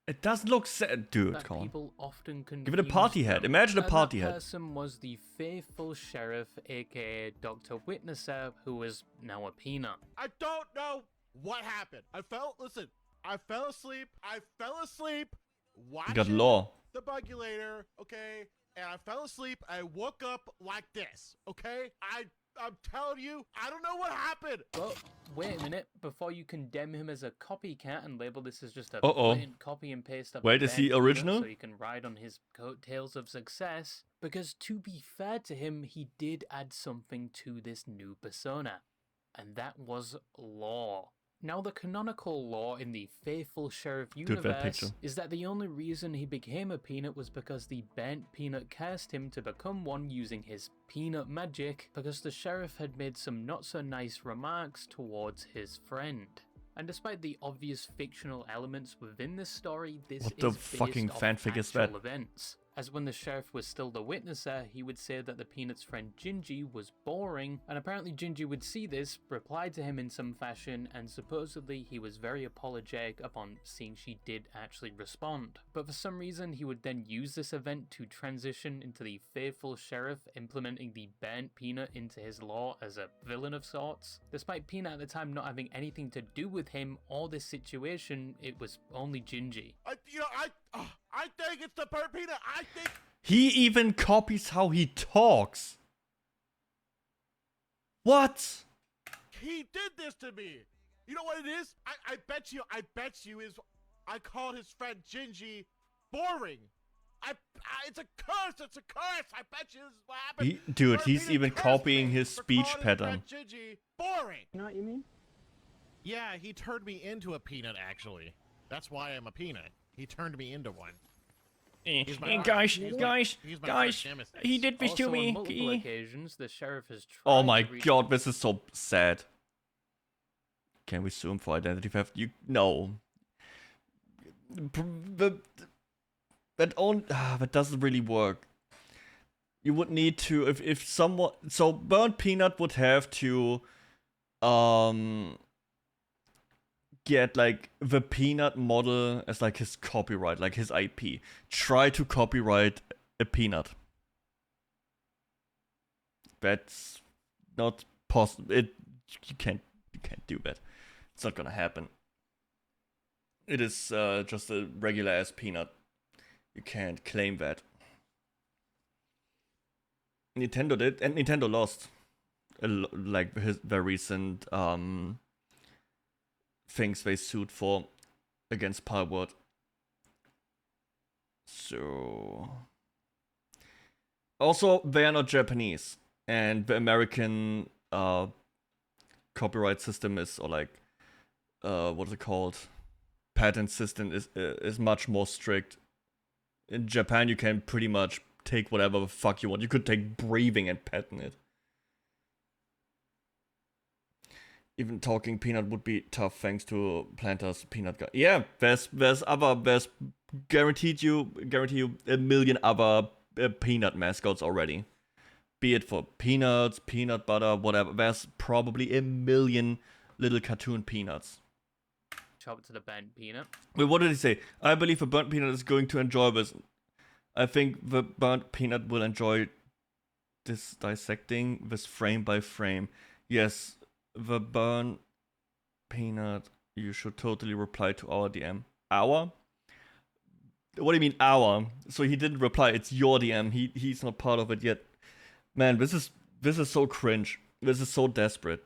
It does look sad, dude. That Come on. people often Give it a party confuse hat. them. Imagine a And party that hat. person was the faithful sheriff, aka Dr. Witnesser, who was now a peanut. I don't know what happened. I fell asleep. Watching Got law. the Bugulator, okay? And I fell asleep. I woke up like this, okay? I'm telling you, I don't know what happened. Well, wait a minute. Before you condemn him as a copycat and label this as just a Uh-oh. blatant copy and paste of Wait, a is he bad original? so you can ride on his coattails of success. Because to be fair to him, he did add something to this new persona. And that was law. Now, the canonical law in the Faithful Sheriff Dude, that universe picture. is that the only reason he became a peanut was because the Burnt Peanut cursed him to become one using his peanut magic, because the sheriff had made some not so nice remarks towards his friend. And despite the obvious fictional elements within this story, this What is the based fucking off fanfic is actual that? events. As when the sheriff was still the witnesser, he would say that the Peanut's friend Gingy was boring, and apparently Gingy would see this, reply to him in some fashion, and supposedly he was very apologetic upon seeing she did actually respond. But for some reason, he would then use this event to transition into the faithful sheriff, implementing the burnt Peanut into his law as a villain of sorts. Despite Peanut at the time not having anything to do with him or this situation, it was only Gingy. I think it's the burnt peanut. I think He even copies how he talks. What? he did this to me. You know what it is? I bet you is I called his friend Gingy boring. It's a curse. I bet you this is what happened. Dude, Burnt he's Peanut even cursed copying me his for speech calling his pattern. friend Gingy boring. You know what you mean? Yeah, he turned me into a peanut, actually. That's why I'm a peanut. He turned me into one. He's my guys, he's my arch nemesis. he did this Also, to me. on multiple occasions, the sheriff has tried Oh my to reach god, this is so sad. Can we zoom for identity theft? No. That doesn't really work. You would need to if someone, so Burnt Peanut would have to get like the Peanut model as like his copyright, like his IP. Try to copyright a peanut. That's not possible. You can't do that. It's not gonna happen. It is just a regular ass peanut. You can't claim that. Nintendo did, and Nintendo lost. Like their recent things they sued for against Palworld. So also they are not Japanese, and the American copyright system is, or like what is it called? Patent system is much more strict. In Japan, you can pretty much take whatever the fuck you want. You could take breathing and patent it. Even talking peanut would be tough thanks to Planter's peanut guy. Yeah, there's guarantee you a million other peanut mascots already. Be it for peanuts, peanut butter, whatever. There's probably a million little cartoon peanuts. Chop to the burnt peanut. Wait, what did he say? I believe the burnt peanut is going to enjoy this. I think the burnt peanut will enjoy this dissecting this frame by frame. Yes, the burnt peanut, you should totally reply to our DM. Our? What do you mean our? So he didn't reply, it's your DM. He's not part of it yet. Man, this is so cringe. This is so desperate.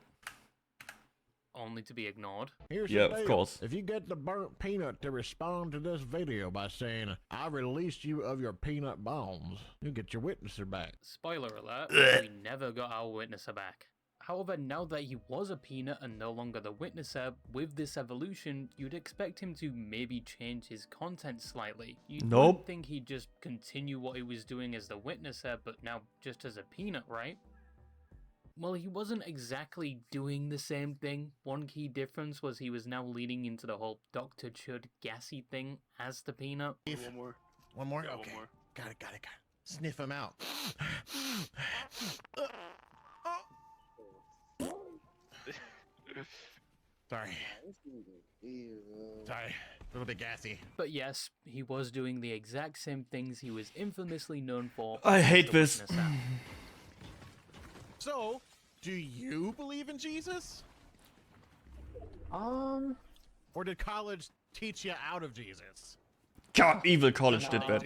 Only to be ignored. Here's Yeah, the of deal. course. If you get the burnt peanut to respond to this video by saying, I released you of your peanut bones, you get your witnesser back. Spoiler alert, we never got our witnesser back. However, now that he was a peanut and no longer the witnesser, with this evolution, you'd expect him to maybe change his content slightly. You wouldn't think he'd just continue what he was doing as the witnesser, but now just as a peanut, right? Well, he wasn't exactly doing the same thing. One key difference was he was now leaning into the whole Dr. Chud gassy thing as the peanut. One more? Yeah, okay. One more. Got it. Sniff him out. Sorry. Sorry. A little bit gassy. But yes, he was doing the exact same things he was infamously known for. I hate this. So, do you believe in Jesus? Or did college teach you out of Jesus? God, evil college did that.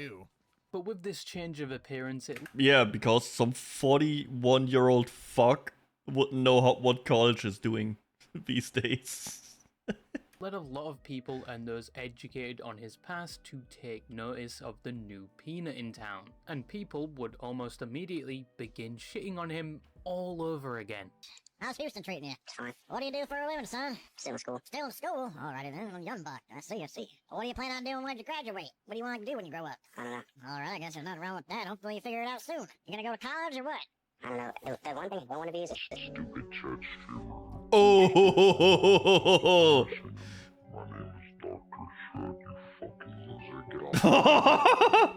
But with this change of appearance, it... Yeah, because some 41-year-old fuck wouldn't know what college is doing these days. led a lot of people and those educated on his past to take notice of the new peanut in town, and people would almost immediately begin shitting on him all over again. How's Houston treating you? Fine. What do you do for a living, son? Still in school. Still in school? Alrighty then, I'm a young buck. I see. What do you plan on doing when you graduate? What do you want to do when you grow up? I don't know. Alright, I guess there's nothing wrong with that. Hopefully you figure it out soon. You gonna go to college or what? I don't know. The one thing I don't want to be is a stupid church streamer. Oh! My name is Dr. Shug, you fucking loser. Get off.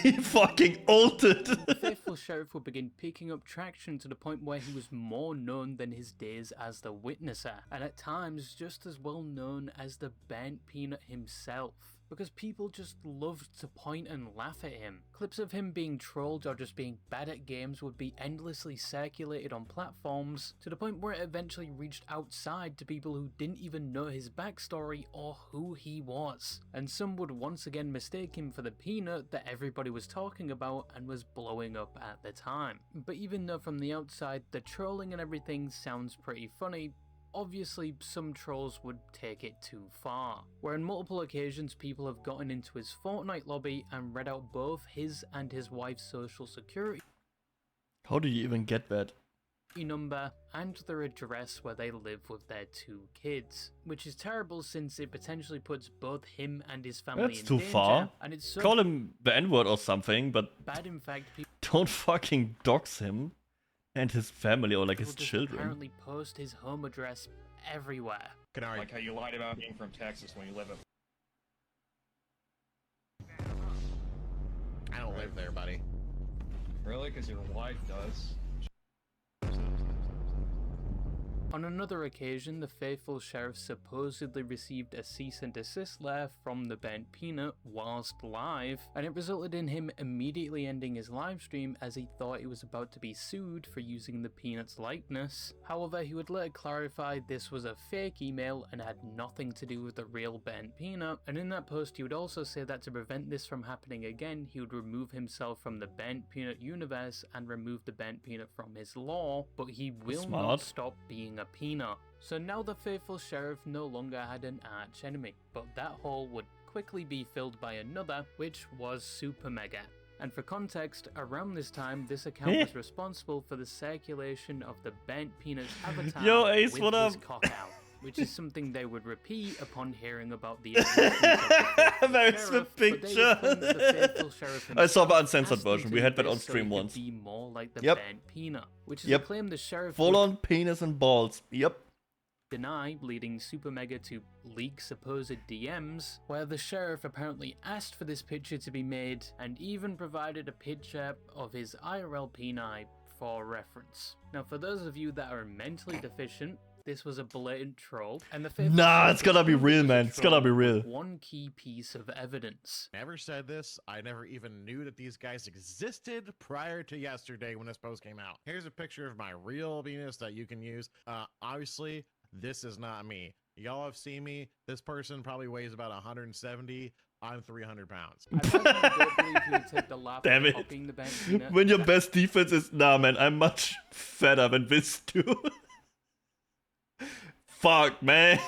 He fucking ulted. The faithful sheriff would begin picking up traction to the point where he was more known than his days as the witnesser, and at times just as well known as the burnt peanut himself, because people just loved to point and laugh at him. Clips of him being trolled or just being bad at games would be endlessly circulated on platforms, to the point where it eventually reached outside to people who didn't even know his backstory or who he was. And some would once again mistake him for the peanut that everybody was talking about and was blowing up at the time. But even though from the outside the trolling and everything sounds pretty funny, obviously some trolls would take it too far, where on multiple occasions people have gotten into his Fortnite lobby and read out both his and his wife's social security How do you even get that? number and their address where they live with their 2 kids, which is terrible since it potentially puts both him and his family That's in too danger, far. and it's so Call him the N-word or something, but bad in fact people don't fucking dox him and his family or like his just children. apparently post his home address everywhere. Like how you lied about being from Texas when you live in... I don't live there, buddy. Really? Because your wife does. On another occasion, the faithful sheriff supposedly received a cease and desist letter from the burnt peanut whilst live, and it resulted in him immediately ending his livestream as he thought he was about to be sued for using the peanut's likeness. However, he would later clarify this was a fake email and had nothing to do with the real burnt peanut, and in that post he would also say that to prevent this from happening again, he would remove himself from the burnt peanut universe and remove the burnt peanut from his lore, but he will not stop being a peanut. So now the faithful sheriff no longer had an arch enemy, but that hole would quickly be filled by another, which was Super Mega. And for context, around this time, this account was responsible for the circulation of the burnt peanut's avatar Yo, Ace, with what his up? cock out, which is something they would repeat upon hearing about the There's the picture. I saw the uncensored version. We had that on stream once. Be more like the Yep. burnt peanut, which is a claim the sheriff Full would on penis and balls. Yep. deny, leading Super Mega to leak supposed DMs, where the sheriff apparently asked for this picture to be made and even provided a picture of his IRL penile for reference. Now, for those of you that are mentally deficient, this was a blatant troll, and the faithful Nah, it's gotta be real, man. It's gotta be real. one key piece of evidence. Never said this. I never even knew that these guys existed prior to yesterday when this post came out. Here's a picture of my real penis that you can use. Obviously, this is not me. Y'all have seen me. This person probably weighs about 170. I'm 300 pounds. Damn it. When your best defense is, nah, man, I'm much fatter than this dude. fuck, man.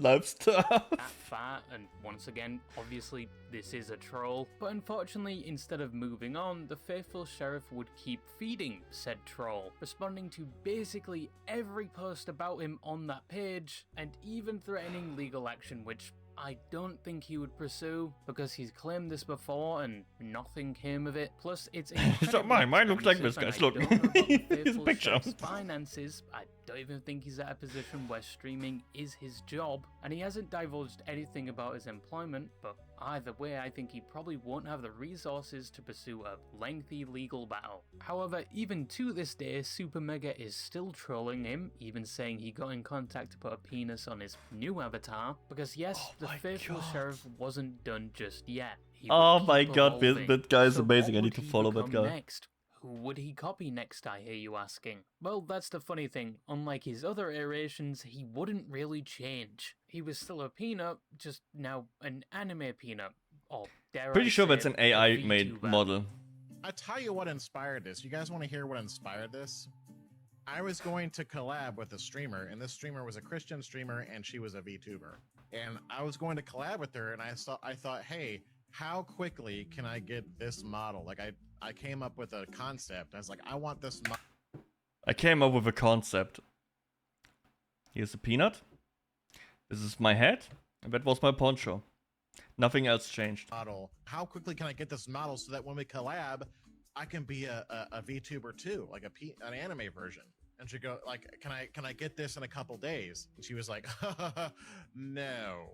Life stuff. That far, and once again, obviously this is a troll, but unfortunately, instead of moving on, the faithful sheriff would keep feeding said troll, responding to basically every post about him on that page, and even threatening legal action, which I don't think he would pursue, because he's claimed this before and nothing came of it. Plus, it's It's not mine. Mine looks like this, guys. Look. His picture. Finances. I don't even think he's at a position where streaming is his job, and he hasn't divulged anything about his employment, but either way, I think he probably won't have the resources to pursue a lengthy legal battle. However, even to this day, Super Mega is still trolling him, even saying he got in contact to put a penis on his new avatar, because yes, the faithful sheriff wasn't done just yet. He Oh would my keep god, evolving. that guy is So amazing. what I need would to he follow that become guy. Next? Who would he copy next, I hear you asking? Well, that's the funny thing. Unlike his other iterations, he wouldn't really change. He was still a peanut, just now an anime peanut. Or dare Pretty I sure say, that's an a AI-made VTuber. model. I tell you what inspired this. You guys want to hear what inspired this? I was going to collab with a streamer, and this streamer was a Christian streamer, and she was a VTuber. And I was going to collab with her, and I thought, hey, how quickly can I get this model? Like I came up with a concept. I was like, I want this I came up with a concept. Here's a peanut. This is my head. And that was my poncho. Nothing else changed. model. How quickly can I get this model so that when we collab, I can be a VTuber too, like an anime version? And she go like, can I get this in a couple days? And she was like, no.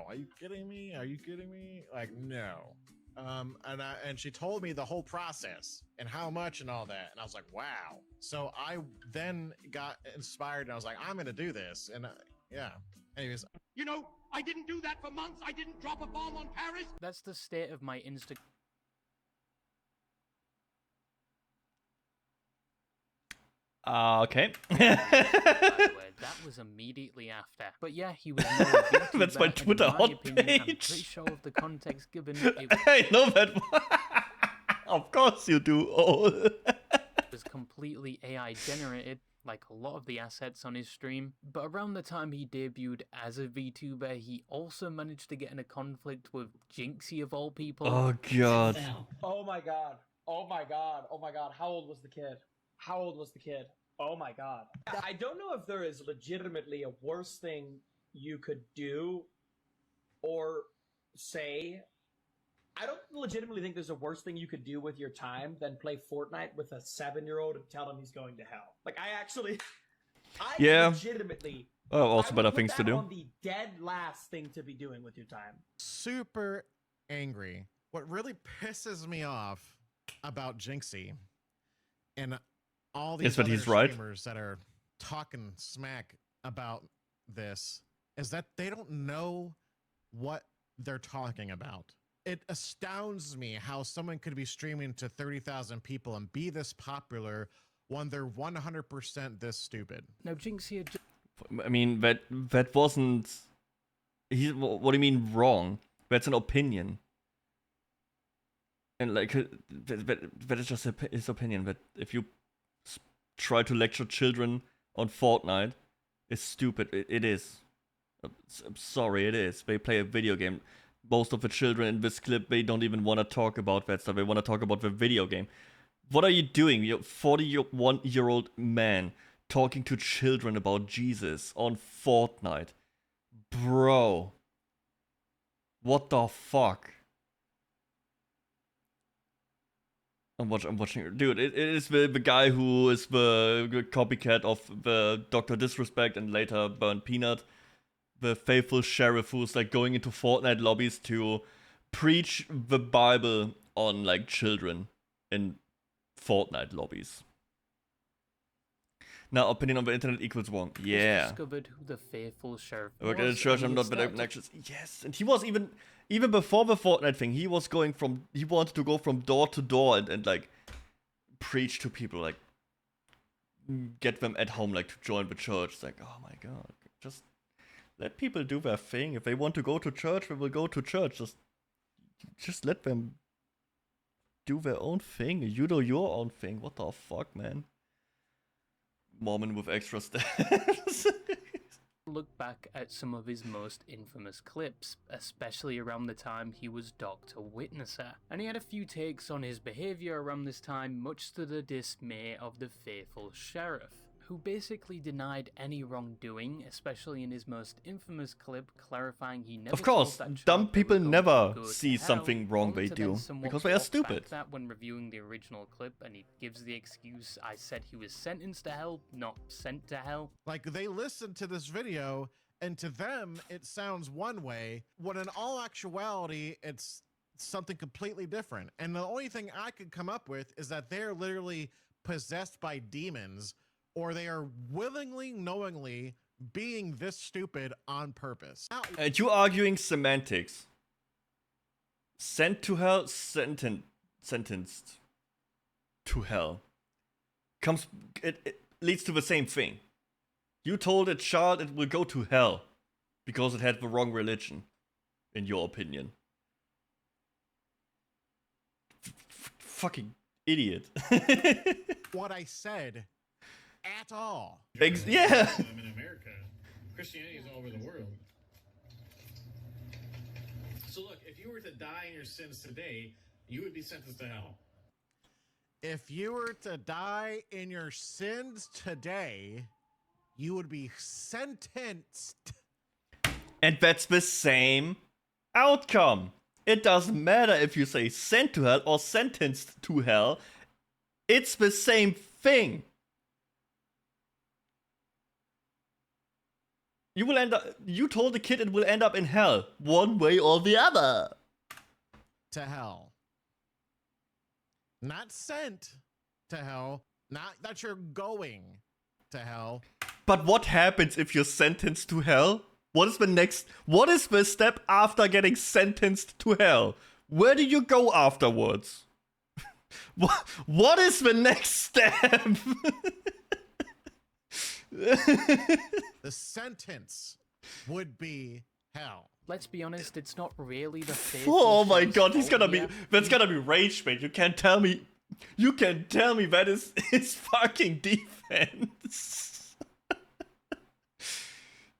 Are you kidding me? Like, no. And she told me the whole process and how much and all that. And I was like, wow. So I then got inspired and I was like, I'm going to do this. And yeah. Anyways. You know, I didn't do that for months. I didn't drop a bomb on Paris. That's the state of my Insta. Okay. By the way, that was immediately after. But yeah, he was more a VTuber, That's my and in Twitter hot opinion, I'm page. pretty sure of the context given, it I know that one. Of course you do. Oh. was completely AI generated, like a lot of the assets on his stream. But around the time he debuted as a VTuber, he also managed to get in a conflict with Jinxie of all people. Oh god. Oh my god. Oh my god. Oh my god. How old was the kid? Oh my god. I don't know if there is legitimately a worse thing you could do or say. I don't legitimately think there's a worse thing you could do with your time than play Fortnite with a 7-year-old and tell him he's going to hell. Like, I Yeah. legitimately. Oh, also I would better put things to that do. on the dead last thing to be doing with your time. Super angry. What really pisses me off about Jinxie and all these Is that other he's right. streamers that are talking smack about this is that they don't know what they're talking about. It astounds me how someone could be streaming to 30,000 people and be this popular when they're 100% this stupid. Now, Jinxie had I mean, that wasn't. What do you mean wrong? That's an opinion. And like, that is just his opinion. That if you try to lecture children on Fortnite, it's stupid. It is. I'm sorry, it is. They play a video game. Most of the children in this clip, they don't even want to talk about that stuff. They want to talk about the video game. What are you doing? You're a 41-year-old man talking to children about Jesus on Fortnite. Bro. What the fuck? I'm watching. Dude, it is the guy who is the copycat of the Dr. Disrespect and later burned Peanut. The faithful sheriff who's like going into Fortnite lobbies to preach the Bible on like children in Fortnite lobbies. Now, opinion on the internet equals wrong. Yeah. discovered who the faithful sheriff I work at a was, church, and I'm he not better started- than actions. Yes, and he was even before the Fortnite thing, he wanted to go from door to door and like preach to people, like get them at home, like to join the church. It's like, oh my god, just let people do their thing. If they want to go to church, they will go to church. Just let them do their own thing. You do your own thing. What the fuck, man? Mormon with extra stats. look back at some of his most infamous clips, especially around the time he was Dr. Witnesser. And he had a few takes on his behaviour around this time, much to the dismay of the faithful sheriff, who basically denied any wrongdoing, especially in his most infamous clip clarifying he never Of course, told that dumb child they people were going never to go to see hell, something wrong only they to then do, somewhat because they are walk back stupid. that when reviewing the original clip, and he gives the excuse, I said he was sentenced to hell, not sent to hell. Like, they listen to this video, and to them, it sounds one way, when in all actuality, it's something completely different. And the only thing I could come up with is that they're literally possessed by demons, or they are willingly, knowingly being this stupid on purpose. And you arguing semantics. Sent to hell, sentenced to hell. It leads to the same thing. You told a child it will go to hell because it had the wrong religion, in your opinion. Fucking idiot. What I said at all. Yeah. In America, Christianity is all over the world. So look, if you were to die in your sins today, you would be sentenced to hell. If you were to die in your sins today, you would be sentenced. And that's the same outcome. It doesn't matter if you say sent to hell or sentenced to hell. It's the same thing. You will end up. You told the kid it will end up in hell, one way or the other. To hell. Not sent to hell. Not that you're going to hell. But what happens if you're sentenced to hell? What is the next? What is the step after getting sentenced to hell? Where do you go afterwards? What is the next step? The sentence would be hell. Let's be honest, it's not really the Oh my sheriff's god, he's fault gonna be. here. That's gonna be rage bait. You can't tell me. You can tell me that is his fucking defense.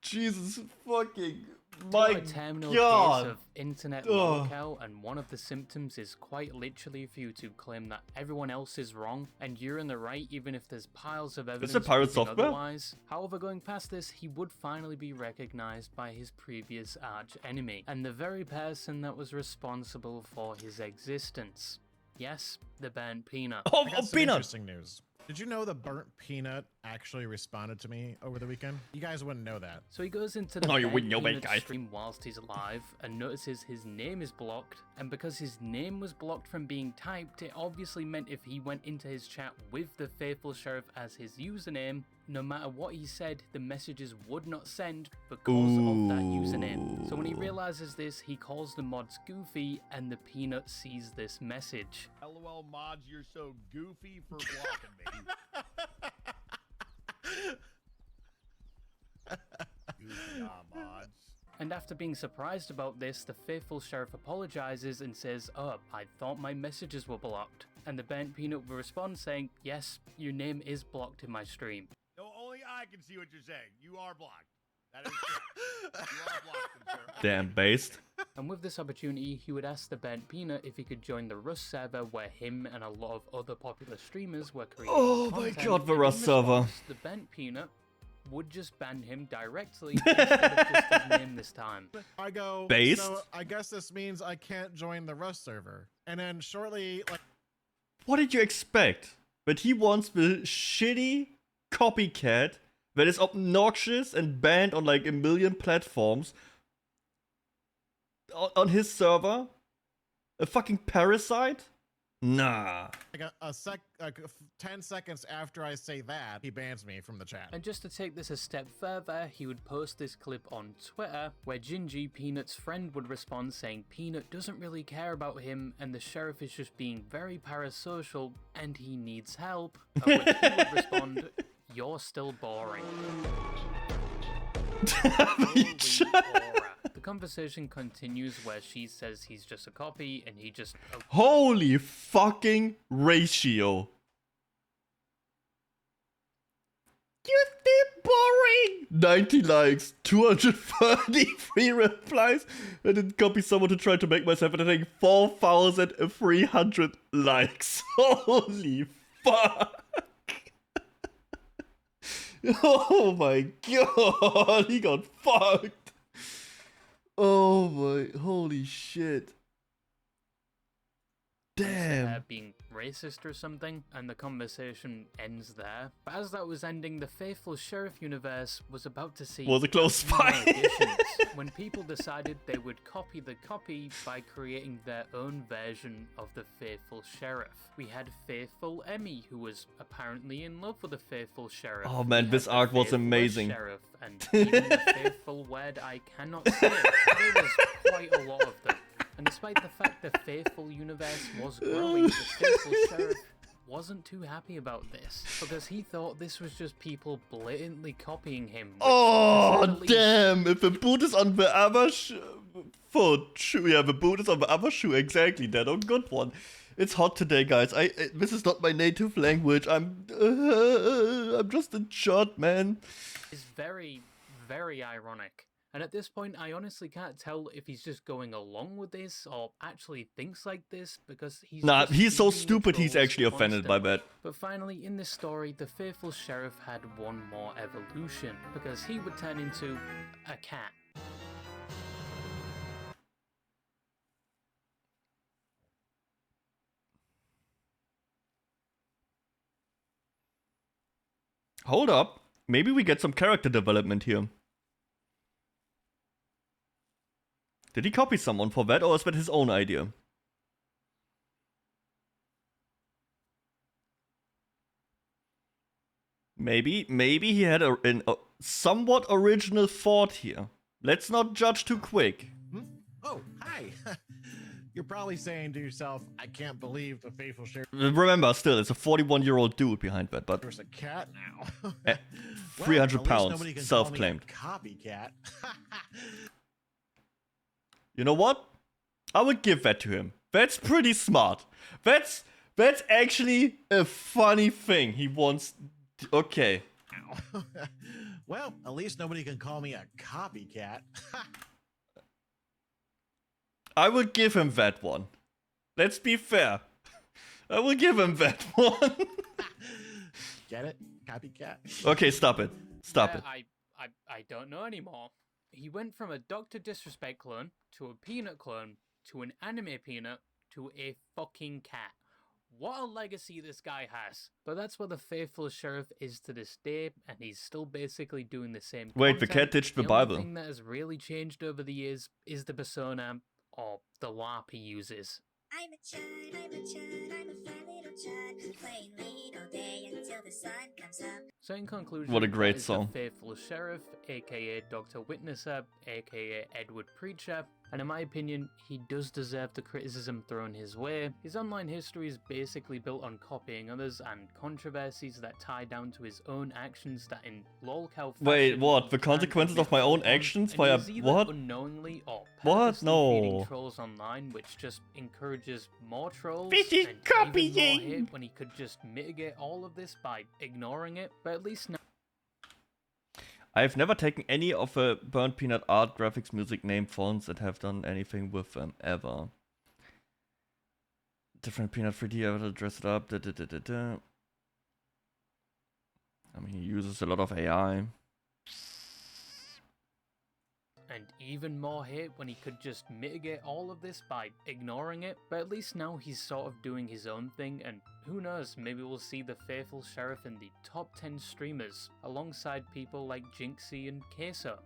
Jesus fucking. My A terminal god. case of internet Ugh. lockout, and one of the symptoms is quite literally for you to claim that everyone else is wrong and you're in the right, even if there's piles of evidence a pirate proving software? otherwise. However, going past this, he would finally be recognized by his previous arch enemy and the very person that was responsible for his existence. Yes, the burnt peanut. Oh, I got some peanut. interesting news. Did you know the burnt peanut actually responded to me over the weekend? You guys wouldn't know that. So he goes into the Oh, you Burnt wouldn't know that, Peanut guy. stream whilst he's alive and notices his name is blocked, and because his name was blocked from being typed, it obviously meant if he went into his chat with the faithful sheriff as his username, no matter what he said, the messages would not send because of that username. So when he realizes this, he calls the mods goofy, and the peanut sees this message. LOL mods, you're so goofy for blocking me. Goofy mods. And after being surprised about this, the faithful sheriff apologizes and says, "Oh, I thought my messages were blocked." And the burnt peanut will respond saying, "Yes, your name is blocked in my stream." No, only I can see what you're saying. You are blocked. That is true. You are blocked, sir. Damn based. And with this opportunity, he would ask the burnt peanut if he could join the Rust server where him and a lot of other popular streamers were creating Oh my content, god, the and in Rust server. response, the burnt peanut would just ban him directly instead of just his name this time. I go, Based? so I guess this means I can't join the Rust server. And then shortly, like, What did you expect? That he wants the shitty copycat that is obnoxious and banned on like a million platforms on his server? A fucking parasite? Nah. like 10 seconds after I say that, he bans me from the chat. And just to take this a step further, he would post this clip on Twitter where Gingy, Peanut's friend, would respond saying Peanut doesn't really care about him and the sheriff is just being very parasocial and he needs help. At which he would respond, "You're still boring." The conversation continues where she says he's just a copy and he just... Holy fucking ratio. You did boring! 90 likes, 233 replies. I didn't copy someone to try to make myself entertaining. 4,300 likes. Holy fuck! Oh my god, he got fucked. Oh my, holy shit. Damn. Being racist or something, and the conversation ends there. But as that was ending, the faithful sheriff universe was about to see Was a close fight. when people decided they would copy the copy by creating their own version of the faithful sheriff. We had faithful Emmy, who was apparently in love with the faithful sheriff. Oh man, this arc was amazing. Sheriff, and even the faithful word I cannot say. There was quite a lot of them. And despite the fact the faithful universe was growing, the faithful sheriff wasn't too happy about this, because he thought this was just people blatantly copying him. Oh damn! If the boot is on the other foot, yeah, the boot is on the other shoe. Exactly, Deddo. Good one. It's hot today, guys. This is not my native language. I'm just a shot, man. It's very, very ironic. And at this point, I honestly can't tell if he's just going along with this or actually thinks like this, because he's so stupid he's actually offended by that. But finally, in this story, the faithful sheriff had one more evolution, because he would turn into a cat. Hold up. Maybe we get some character development here. Did he copy someone for that, or is that his own idea? Maybe he had a somewhat original thought here. Let's not judge too quick. Oh, hi. You're probably saying to yourself, I can't believe the faithful sheriff. Remember, still, it's a 41-year-old dude behind that, but... There's a cat now. 300 pounds, self-claimed. Copycat. You know what? I would give that to him. That's pretty smart. That's actually a funny thing. He wants... Okay. Well, at least nobody can call me a copycat. I would give him that one. Let's be fair. I will give him that one. Get it? Copycat? Okay, stop it. Stop it. I don't know anymore. He went from a Dr. Disrespect clone, to a Peanut clone, to an anime Peanut, to a fucking cat. What a legacy this guy has. But that's what the faithful sheriff is to this day, and he's still basically doing the same Wait, the cat ditched the Bible. The only thing that has really changed over the years is the persona, or the LARP he uses. I'm a chud, I'm a chud, I'm a fat little chud, playing lead all day until the sun comes up. So in conclusion, what a great is song. The faithful sheriff, aka Dr. Witnesser, aka Edward Preacher, and in my opinion, he does deserve the criticism thrown his way. His online history is basically built on copying others and controversies that tie down to his own actions that in lolcow fashion... Wait, what? The consequences of my own actions via what? Unknowingly or what? No. Feeding trolls online, which just encourages more trolls. This is and copying! Even more hate when he could just mitigate all of this by ignoring it. But at least now... I've never taken any of the Burnt Peanut art, graphics, music, name, fonts that have done anything with them, ever. Different Peanut 3D, I would dress it up, I mean, he uses a lot of AI. And even more hate when he could just mitigate all of this by ignoring it. But at least now he's sort of doing his own thing, and who knows, maybe we'll see the faithful sheriff in the top 10 streamers, alongside people like Jinxie and Queso.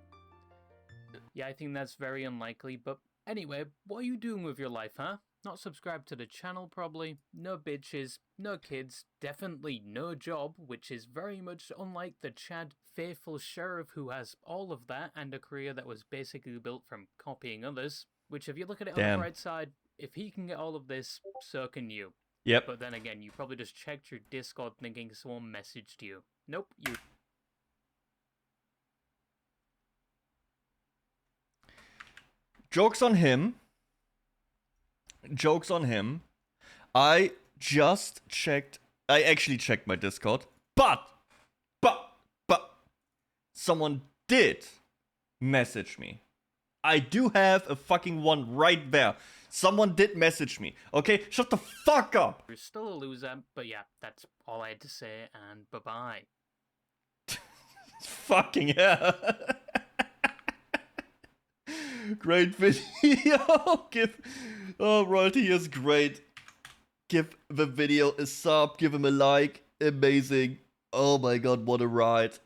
Yeah, I think that's very unlikely, but anyway, what are you doing with your life, huh? Not subscribed to the channel probably, no bitches, no kids, definitely no job, which is very much unlike the Chad faithful sheriff who has all of that and a career that was basically built from copying others, which if you look at it on the right side, if he can get all of this, so can you. Yep. But then again, you probably just checked your Discord thinking someone messaged you. Nope, you... Joke's on him. Joke's on him. I actually checked my Discord, but someone did message me. I do have a fucking one right there. Someone did message me. Okay, shut the fuck up. You're still a loser, but yeah, that's all I had to say, and bye-bye. Fucking hell. Great video. Royalty is great. Give the video a sub, give him a like. Amazing. Oh my god, what a ride.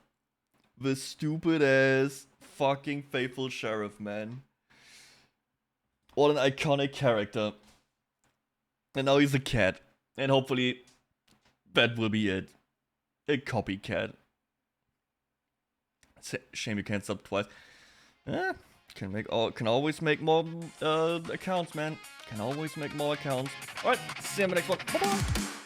The stupid ass fucking faithful sheriff, man. What an iconic character. And now he's a cat. And hopefully that will be it. A copycat. Shame you can't sub twice. Can always make more accounts, man. Can always make more accounts. Alright, see you in the next one. Bye-bye.